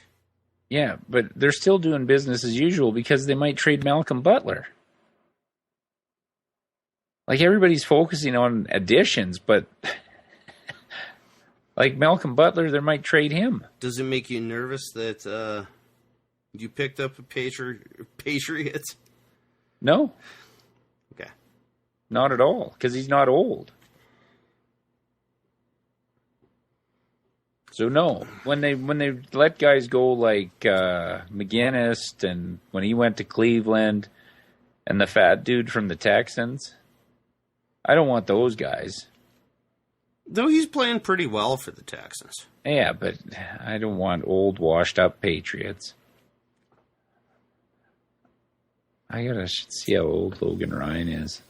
Yeah, but they're still doing business as usual because they might trade Malcolm Butler. Like, everybody's focusing on additions, but... Like Malcolm Butler, they might trade him. Does it make you nervous that you picked up a Patriots? No. Okay. Not at all, because he's not old. So no, when they let guys go like McGinnis, and when he went to Cleveland, and the fat dude from the Texans, I don't want those guys. Though he's playing pretty well for the Texans. Yeah, but I don't want old, washed-up Patriots. I gotta see how old Logan Ryan is.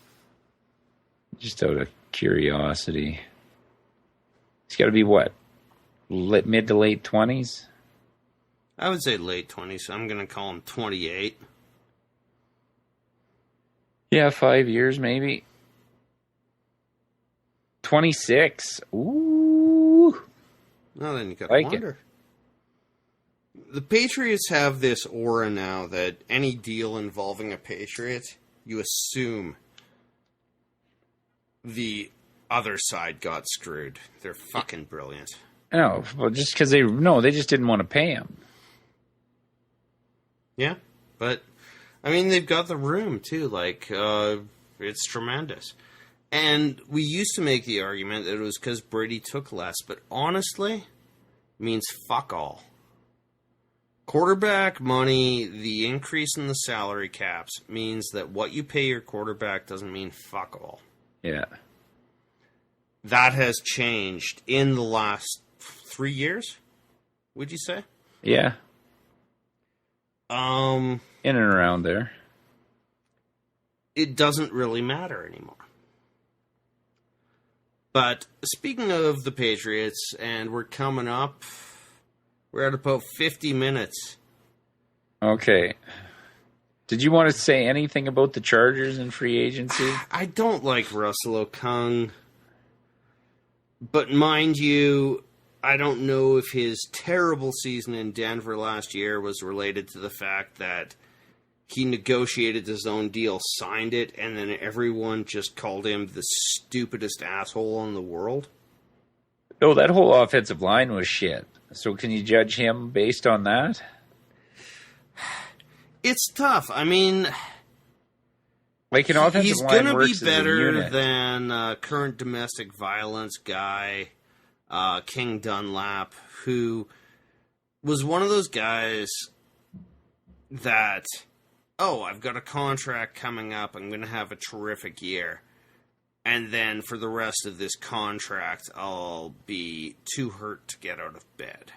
Just out of curiosity. He's got to be, what, mid to late 20s? I would say late 20s. I'm going to call him 28. Yeah, 5 years maybe. 26. Ooh. Well, then you gotta like wonder. The Patriots have this aura now that any deal involving a Patriot, you assume the other side got screwed. They're fucking brilliant. No, well, just because they just didn't want to pay him. Yeah, but I mean, they've got the room too. Like, it's tremendous. And we used to make the argument that it was because Brady took less, but honestly, means fuck all. Quarterback money, the increase in the salary caps means that what you pay your quarterback doesn't mean fuck all. Yeah. That has changed in the last 3 years, would you say? Yeah. In and around there. It doesn't really matter anymore. But speaking of the Patriots, and we're coming up, we're at about 50 minutes. Okay. Did you want to say anything about the Chargers in free agency? I don't like Russell Okung. But mind you, I don't know if his terrible season in Denver last year was related to the fact that he negotiated his own deal, signed it, and then everyone just called him the stupidest asshole in the world. No, that whole offensive line was shit. So can you judge him based on that? It's tough. I mean, like an offensive he's line going to be works better than current domestic violence guy, King Dunlap, who was one of those guys that, oh, I've got a contract coming up, I'm going to have a terrific year. And then for the rest of this contract, I'll be too hurt to get out of bed.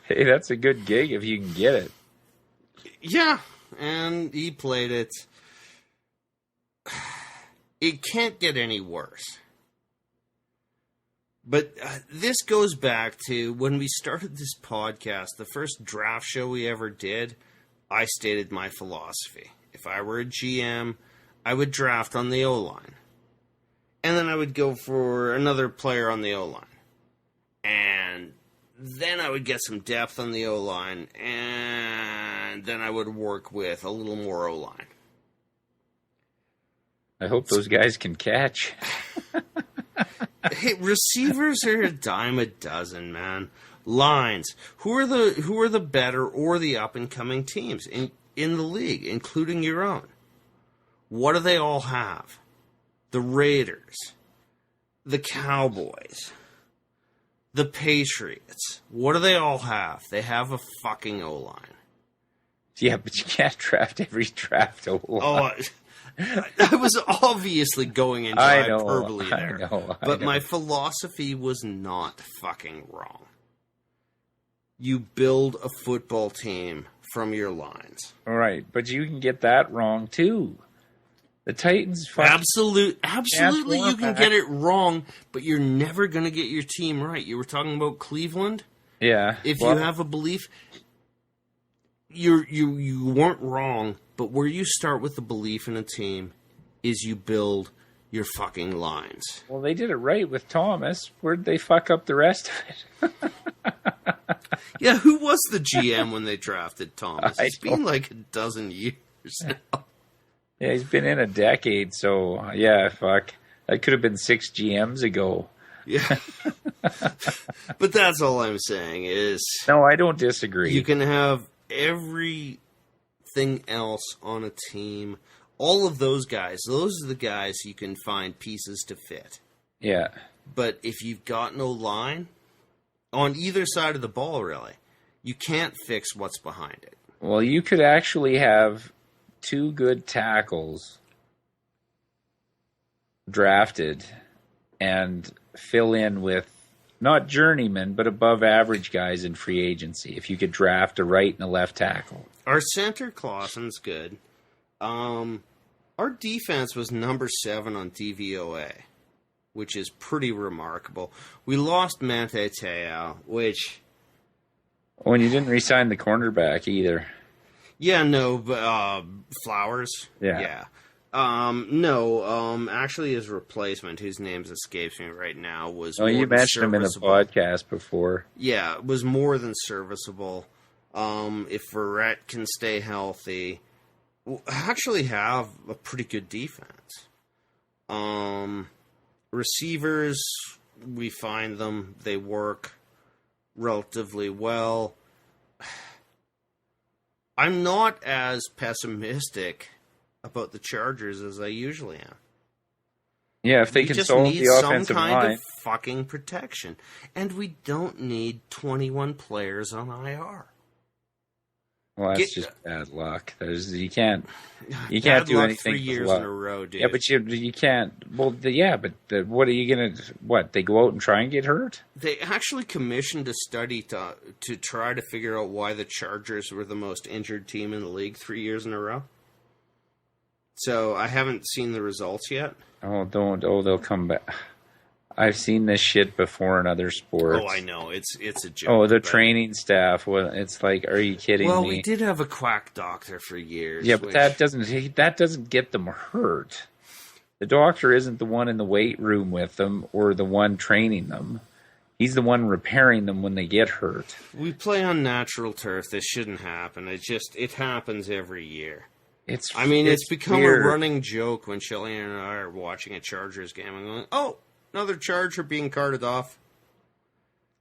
Hey, that's a good gig if you can get it. Yeah, and he played it. It can't get any worse. But this goes back to when we started this podcast, the first draft show we ever did, I stated my philosophy. If I were a GM, I would draft on the O-line. And then I would go for another player on the O-line. And then I would get some depth on the O-line. And then I would work with a little more O-line. I hope those guys can catch. Hey, receivers are a dime a dozen, man. Lines. Who are the better or the up-and-coming teams in the league, including your own? What do they all have? The Raiders, the Cowboys, the Patriots. What do they all have? They have a fucking O-line. Yeah, but you can't draft every draft O-line. I was obviously going into hyperbole there. I know. But my philosophy was not fucking wrong. You build a football team from your lines. All right, but you can get that wrong too. The Titans absolutely you can get it wrong, but you're never going to get your team right. You were talking about Cleveland? Yeah. If you have a belief, you weren't wrong, but where you start with the belief in a team is you build your fucking lines. Well, they did it right with Thomas. Where'd they fuck up the rest of it? Yeah, who was the GM when they drafted Thomas? It's been like a dozen years now. Yeah, he's been in a decade, so yeah, fuck. That could have been 6 GMs ago. Yeah. But that's all I'm saying is... No, I don't disagree. You can have everything else on a team. All of those guys, those are the guys you can find pieces to fit. Yeah. But if you've got no line, on either side of the ball, really, you can't fix what's behind it. Well, you could actually have 2 good tackles drafted and fill in with not journeymen, but above average guys in free agency. If you could draft a right and a left tackle. Our center Clausen's good. Our defense was number 7 on DVOA, which is pretty remarkable. We lost Manti Te'o, which... Oh, and you didn't re-sign the cornerback either. Yeah, no, but Flowers? Yeah. Actually his replacement, whose name escapes me right now, was more you mentioned him in the podcast before. Yeah, was more than serviceable. If Verrett can stay healthy, actually have a pretty good defense. Receivers, we find them, they work relatively well. I'm not as pessimistic about the Chargers as I usually am. Yeah, if they We can just solve need the some offensive kind line. of fucking protection. And we don't need 21 players on IR. Well, that's just bad luck. You can't Bad do luck anything 3 with years luck. in a row, dude. Yeah, but you can't. Well, but what are you gonna? What, they go out and try and get hurt? They actually commissioned a study to try to figure out why the Chargers were the most injured team in the league 3 years in a row. So I haven't seen the results yet. Oh, don't. Oh, they'll come back. I've seen this shit before in other sports. Oh, I know. It's a joke. Oh, the training staff. Well, it's like, are you kidding me? Well, we did have a quack doctor for years. Yeah, but that doesn't get them hurt. The doctor isn't the one in the weight room with them or the one training them. He's the one repairing them when they get hurt. We play on natural turf. This shouldn't happen. It happens every year. It's become weird. a running joke when Shelly and I are watching a Chargers game and going, "Oh, another Charger being carted off."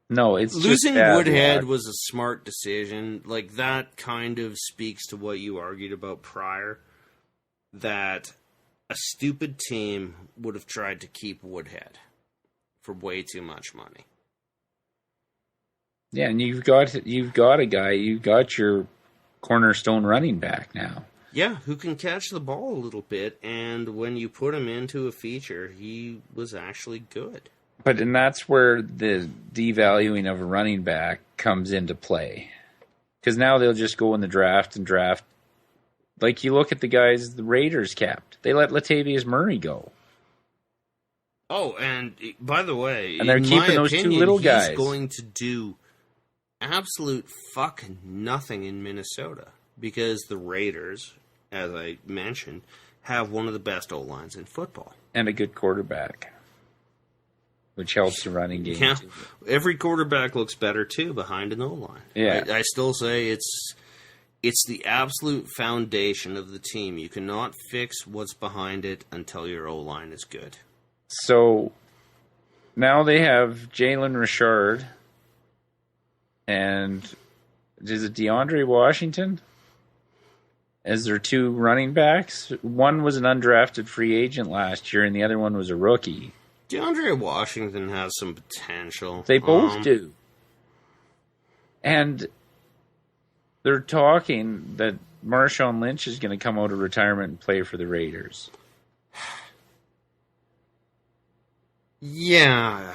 No, it's losing just bad Woodhead luck. was a smart decision. Like, that kind of speaks to what you argued about prior, that a stupid team would have tried to keep Woodhead for way too much money. Yeah, and you've got a guy, you've got your cornerstone running back now. Yeah, who can catch the ball a little bit, and when you put him into a feature, he was actually good. And that's where the devaluing of a running back comes into play. Because now they'll just go in the draft and draft. Like, you look at the guys the Raiders kept. They let Latavius Murray go. Oh, and by the way, and they're in keeping my those opinion, two little he's guys. Going to do absolute fucking nothing in Minnesota because the Raiders, as I mentioned, have one of the best O-lines in football. And a good quarterback, which helps the running game. Yeah, every quarterback looks better, too, behind an O-line. Yeah. I still say it's the absolute foundation of the team. You cannot fix what's behind it until your O-line is good. So now they have Jalen Richard and is it DeAndre Washington as their two running backs? One was an undrafted free agent last year, and the other one was a rookie. DeAndre Washington has some potential. They both do. And they're talking that Marshawn Lynch is going to come out of retirement and play for the Raiders. Yeah.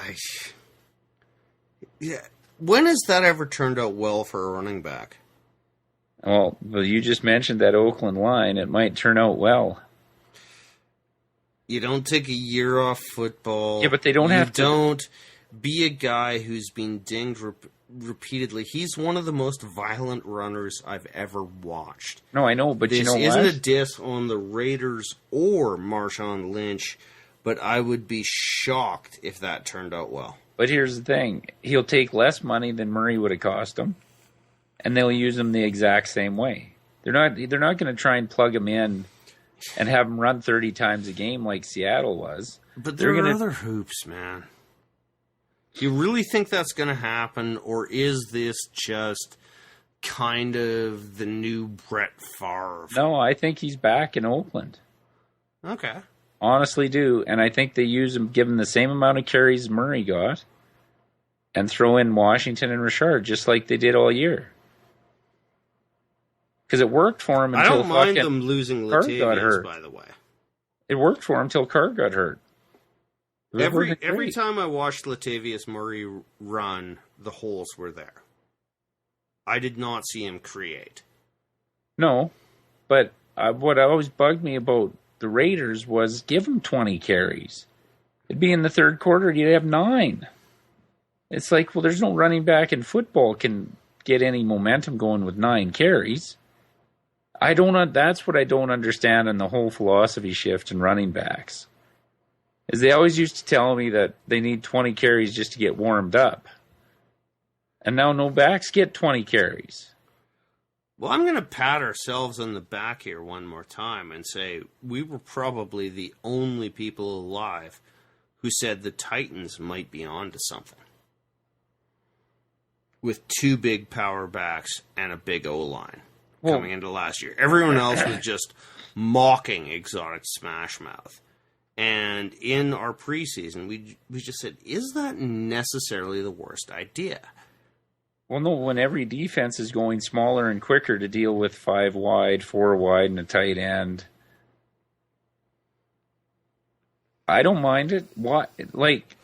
Yeah. When has that ever turned out well for a running back? Well, you just mentioned that Oakland line. It might turn out well. You don't take a year off football. Yeah, but they don't have to. You don't be a guy who's been dinged repeatedly. He's one of the most violent runners I've ever watched. No, I know, but this you know what? This isn't a diss on the Raiders or Marshawn Lynch, but I would be shocked if that turned out well. But here's the thing. He'll take less money than Murray would have cost him, and they'll use him the exact same way. They're not going to try and plug him in and have him run 30 times a game like Seattle was. But there are other hoops, man. Do you really think that's going to happen, or is this just kind of the new Brett Favre? No, I think he's back in Oakland. Okay. Honestly do, and I think they use him, give him the same amount of carries Murray got, and throw in Washington and Richard just like they did all year. Because it worked for him until I don't mind them losing Latavius, by the way. It worked for him until Carr got hurt. Every time I watched Latavius Murray run, the holes were there. I did not see him create. No, but what always bugged me about the Raiders was give him 20 carries. It'd be in the third quarter, you'd have 9. It's like, well, there's no running back in football can get any momentum going with 9 carries. That's what I don't understand in the whole philosophy shift in running backs. Is they always used to tell me that they need 20 carries just to get warmed up. And now no backs get 20 carries. Well, I'm going to pat ourselves on the back here one more time and say we were probably the only people alive who said the Titans might be on to something. With 2 big power backs and a big O-line coming into last year. Everyone else was just mocking Exotic Smash Mouth. And in our preseason, we just said, is that necessarily the worst idea? Well, no, when every defense is going smaller and quicker to deal with 5 wide, 4 wide, and a tight end, I don't mind it. What, like...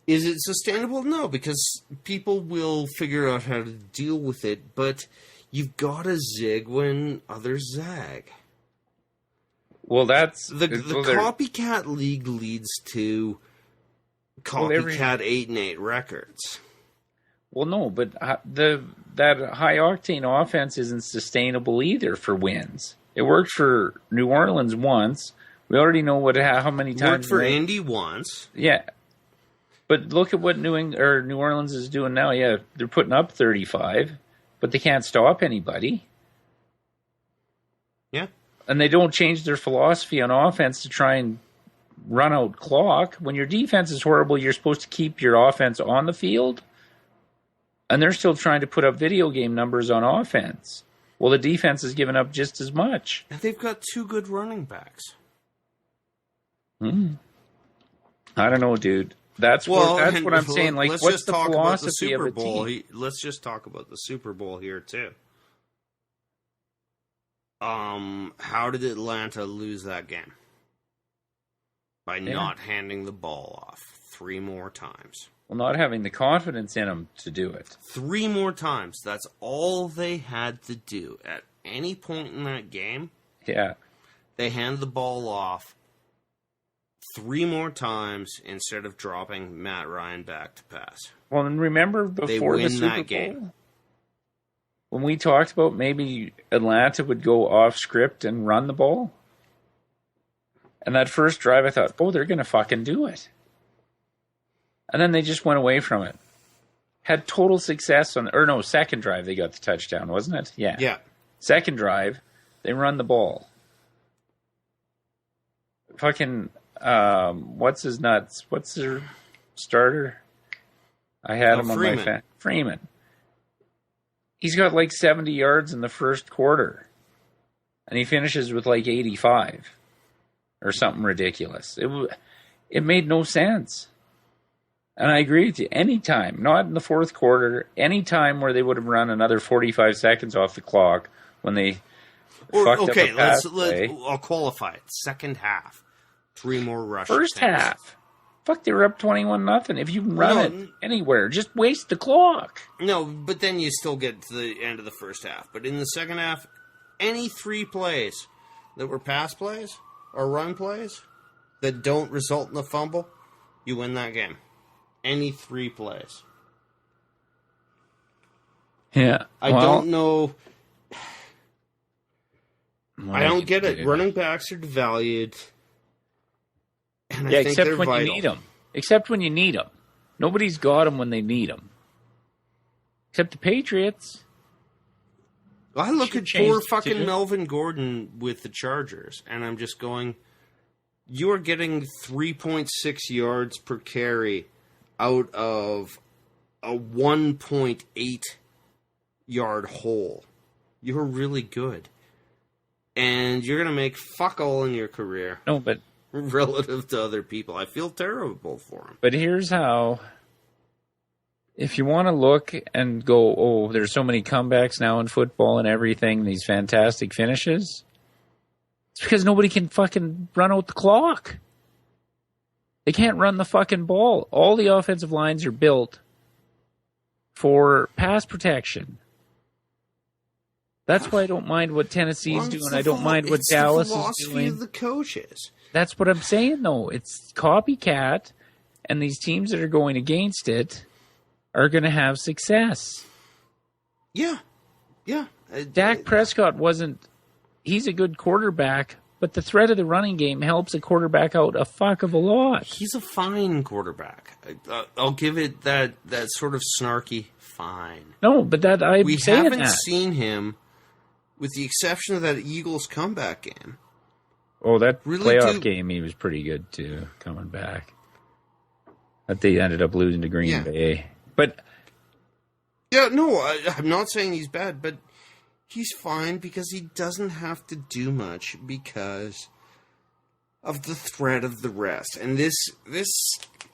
Is it sustainable? No, because people will figure out how to deal with it, but you've got to zig when others zag. Well, that's... The copycat league leads to copycat 8-8 records. Well, no, but that high-octane offense isn't sustainable either for wins. It worked for New Orleans once. We already know how many times... Worked for Indy once. Yeah. But look at what New Orleans is doing now. Yeah, they're putting up 35, but they can't stop anybody. Yeah. And they don't change their philosophy on offense to try and run out clock. When your defense is horrible, you're supposed to keep your offense on the field. And they're still trying to put up video game numbers on offense. Well, the defense has given up just as much. And they've got 2 good running backs. I don't know, dude. That's what I'm saying. Like, what's the philosophy of a team? Let's just talk about the Super Bowl here too. How did Atlanta lose that game? By not handing the ball off 3 more times. Well, not having the confidence in them to do it. 3 more times. That's all they had to do. At any point in that game, they hand the ball off 3 more times instead of dropping Matt Ryan back to pass. Well, and remember before the Super Bowl, game. When we talked about maybe Atlanta would go off script and run the ball? And that first drive, I thought, they're going to fucking do it. And then they just went away from it. Had total success second drive they got the touchdown, wasn't it? Yeah. Yeah. Second drive, they run the ball. Fucking... what's his nuts? What's their starter? I had him on my Freeman. He's got like 70 yards in the first quarter. And he finishes with like 85. Or something ridiculous. It made no sense. And I agree with you. Anytime, not in the fourth quarter, any time where they would have run another 45 seconds off the clock when they fucked up a pass play. I'll qualify it. Second half. 3 more rushes. First half. Fuck, they were up 21-0. If you can run it anywhere, just waste the clock. No, but then you still get to the end of the first half. But in the second half, any 3 plays that were pass plays or run plays that don't result in a fumble, you win that game. Any 3 plays. Yeah. I don't know. I don't get it. Running backs are devalued. And I think except when vital. You need them. Except when you need them. Nobody's got them when they need them. Except the Patriots. I look at poor fucking Melvin Gordon with the Chargers, and I'm just going, you are getting 3.6 yards per carry out of a 1.8 yard hole. You're really good. And you're going to make fuck all in your career. No, but... relative to other people. I feel terrible for him. But here's how. If you want to look and go, there's so many comebacks now in football and everything, these fantastic finishes, it's because nobody can fucking run out the clock. They can't run the fucking ball. All the offensive lines are built for pass protection. That's why I don't mind what Tennessee's doing. I don't mind what Dallas is doing. It's the philosophy of the coaches. That's what I'm saying, though. It's copycat, and these teams that are going against it are going to have success. Yeah. Dak Prescott he's a good quarterback, but the threat of the running game helps a quarterback out a fuck of a lot. He's a fine quarterback. I'll give it that sort of snarky fine. No, but we haven't seen him with the exception of that Eagles comeback game. Oh, that Really playoff game, he was pretty good too, coming back. But they ended up losing to Green Bay. But yeah, no, I'm not saying he's bad, but he's fine because he doesn't have to do much because of the threat of the rest. And this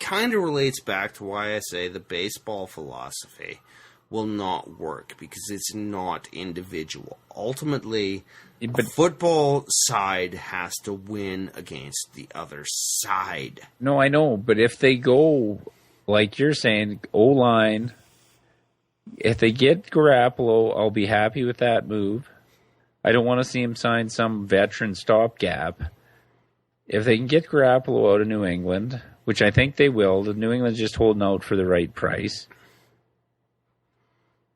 kind of relates back to why I say the baseball philosophy will not work because it's not individual. Ultimately, the football side has to win against the other side. No, I know, but if they go, like you're saying, O-line, if they get Garoppolo, I'll be happy with that move. I don't want to see him sign some veteran stopgap. If they can get Garoppolo out of New England, which I think they will, the New England's just holding out for the right price,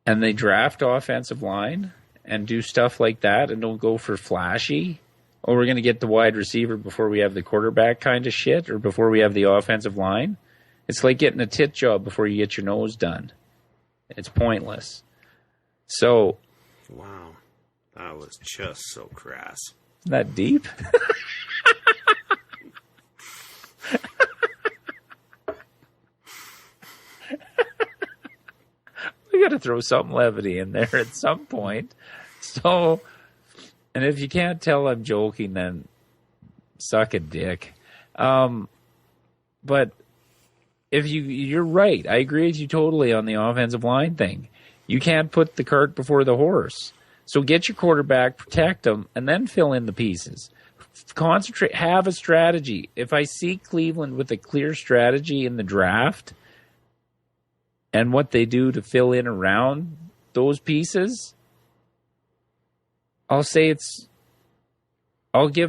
and they draft offensive line and do stuff like that and don't go for flashy, or we're going to get the wide receiver before we have the quarterback kind of shit, or before we have the offensive line. It's like getting a tit job before you get your nose done. It's pointless. So, wow, that was just so crass. Isn't that deep? We got to throw some levity in there at some point. So, and if you can't tell I'm joking, then suck a dick. But if you're right, I agree with you totally on the offensive line thing. You can't put the cart before the horse. So get your quarterback, protect him, and then fill in the pieces. Concentrate, have a strategy. If I see Cleveland with a clear strategy in the draft and what they do to fill in around those pieces, I'll give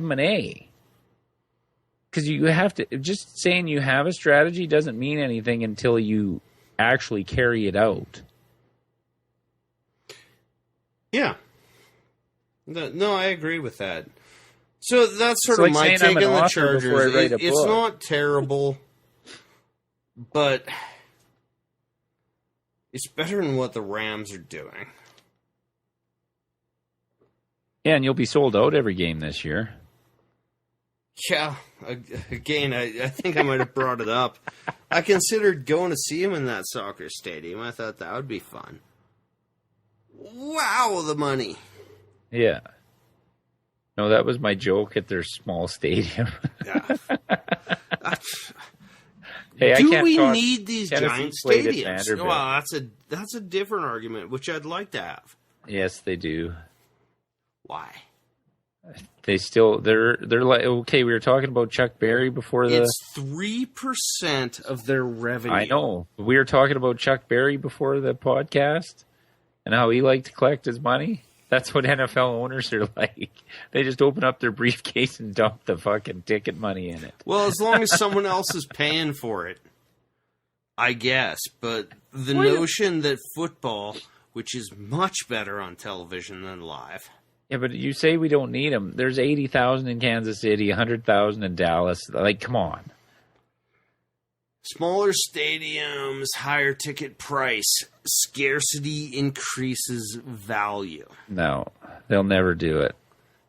them an A. Because you have to, just saying you have a strategy doesn't mean anything until you actually carry it out. Yeah. No, I agree with that. So that's sort of my take on the Chargers. It's not terrible, but it's better than what the Rams are doing. Yeah, and you'll be sold out every game this year. Yeah, again, I think I might have brought it up. I considered going to see him in that soccer stadium. I thought that would be fun. Wow, the money. Yeah. No, that was my joke at their small stadium. Yeah. Hey, do we need these giant stadiums? Well, that's a different argument, which I'd like to have. Yes, they do. Why? They're like, okay, we were talking about Chuck Berry before It's 3% of their revenue. I know. We were talking about Chuck Berry before the podcast and how he liked to collect his money. That's what NFL owners are like. They just open up their briefcase and dump the fucking ticket money in it. Well, as long as someone else is paying for it, I guess. But the notion that football, which is much better on television than live. Yeah, but you say we don't need them. There's 80,000 in Kansas City, 100,000 in Dallas. Like, come on. Smaller stadiums, higher ticket price, scarcity increases value. No, they'll never do it.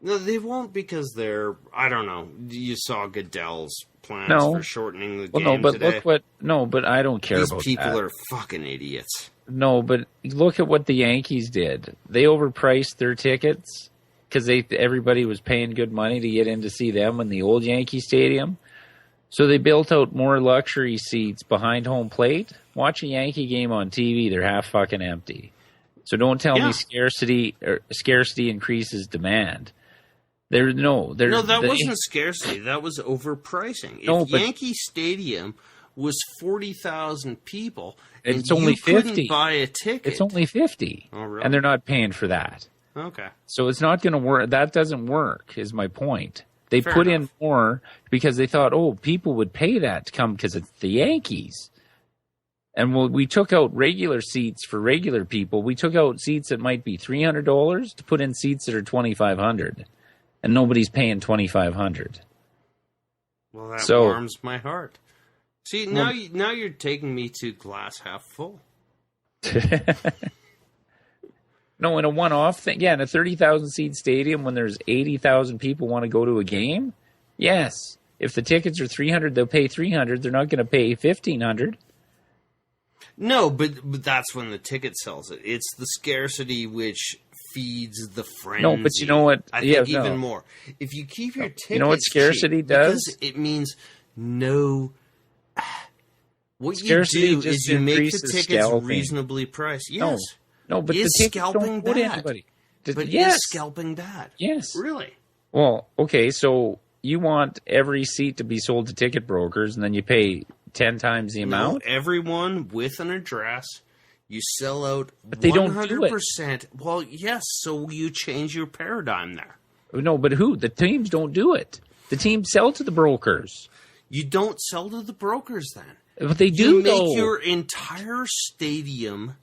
No, they won't because they're, I don't know, you saw Goodell's plans for shortening the game today. But I don't care about that. These people are fucking idiots. No, but look at what the Yankees did. They overpriced their tickets because everybody was paying good money to get in to see them in the old Yankee Stadium. So they built out more luxury seats behind home plate. Watch a Yankee game on TV; they're half fucking empty. So don't tell me scarcity increases demand. That wasn't scarcity. That was overpricing. If Yankee Stadium was 40,000 people, and it's only 50. Couldn't buy a ticket. It's only 50. Oh, really? And they're not paying for that. Okay. So it's not going to work. That doesn't work, is my point. They Fair put enough. in more because they thought, people would pay that to come because it's the Yankees. And we took out regular seats for regular people. We took out seats that might be $300 to put in seats that are $2,500. And nobody's paying $2,500. Well, that warms my heart. See, now you're taking me to glass half full. No, in a one-off thing. Yeah, in a 30,000 seat stadium when there's 80,000 people want to go to a game. Yes. If the tickets are 300, they'll pay 300. They're not going to pay 1,500. No, but that's when the ticket sells it. It's the scarcity which feeds the frenzy. No, but you know what? I think even more. If you keep your tickets you know what scarcity cheap, does? because it means no. What Scarcity you do is you make the increases tickets scalping. reasonably priced. Yes. No, but is the tickets scalping don't go to bad? anybody. But yes. is scalping bad? Yes. Really? Well, okay, so you want every seat to be sold to ticket brokers, and then you pay 10 times the amount? No, everyone with an address, you sell out but they 100%. Don't do it. Well, yes, so you change your paradigm there. No, but who? The teams don't do it. The teams sell to the brokers. You don't sell to the brokers then. But they do, You make though. your entire stadium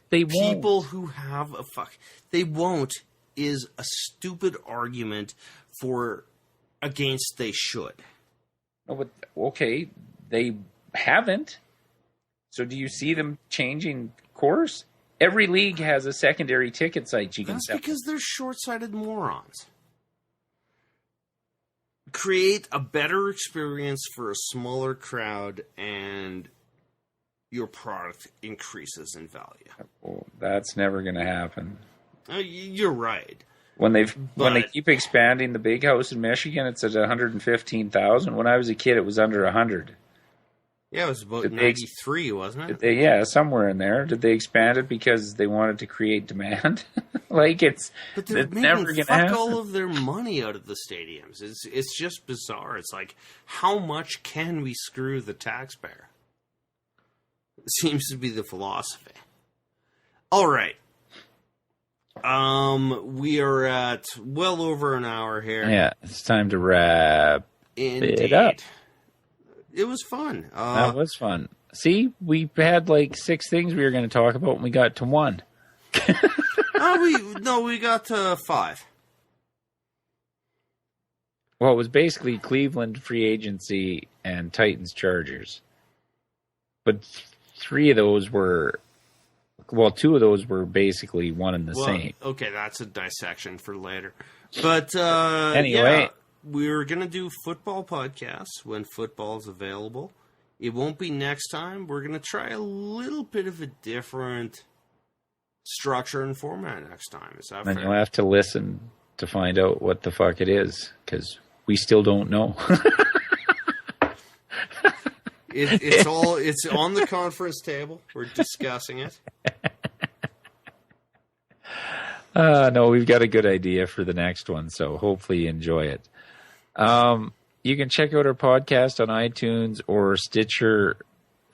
They won't. people who have a fuck. They won't is a stupid argument for against they should. No, but okay, they haven't. So do you see them changing course? Every league has a secondary ticket site you can That's sell. because they're short-sighted morons. Create a better experience for a smaller crowd, and your product increases in value. Well, that's never going to happen. You're right. When they keep expanding the big house in Michigan, it's at 115,000. When I was a kid, it was under 100. Yeah, it was about 93, wasn't it? Yeah, somewhere in there. Did they expand it because they wanted to create demand? Like but they're never making going to happen. all of their money out of the stadiums. It's just bizarre. It's like, how much can we screw the taxpayer? It seems to be the philosophy. All right. We are at well over an hour here. Yeah, it's time to wrap it up. It was fun. That was fun. See, we had like 6 things we were going to talk about, and we got to 1. We got to 5. Well, it was basically Cleveland free agency and Titans Chargers. But 3 of those were, 2 of those were basically one and the same. Okay, that's a dissection for later. But anyway. Yeah, we're going to do football podcasts when football's available. It won't be next time. We're going to try a little bit of a different structure and format next time. Is that fair? And you'll have to listen to find out what the fuck it is, because we still don't know. It's on the conference table. We're discussing it. No, we've got a good idea for the next one, so hopefully you enjoy it. You can check out our podcast on iTunes or Stitcher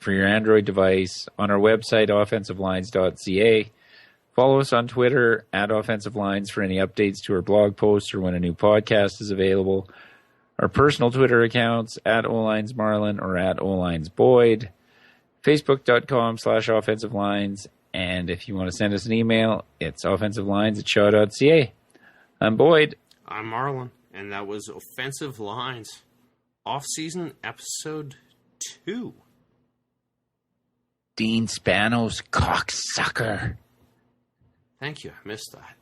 for your Android device, on our website, offensivelines.ca. Follow us on Twitter at Offensive Lines for any updates to our blog posts or when a new podcast is available. Our personal Twitter accounts at OLinesMarlon or at OLinesBoyd. Facebook.com/Offensive Lines. And if you want to send us an email, it's offensivelines@shaw.ca. I'm Boyd. I'm Marlon. And that was Offensive Lines, off-season episode 2. Dean Spanos, cocksucker. Thank you. I missed that.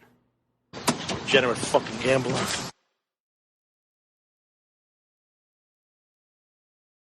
Degenerate fucking gambler.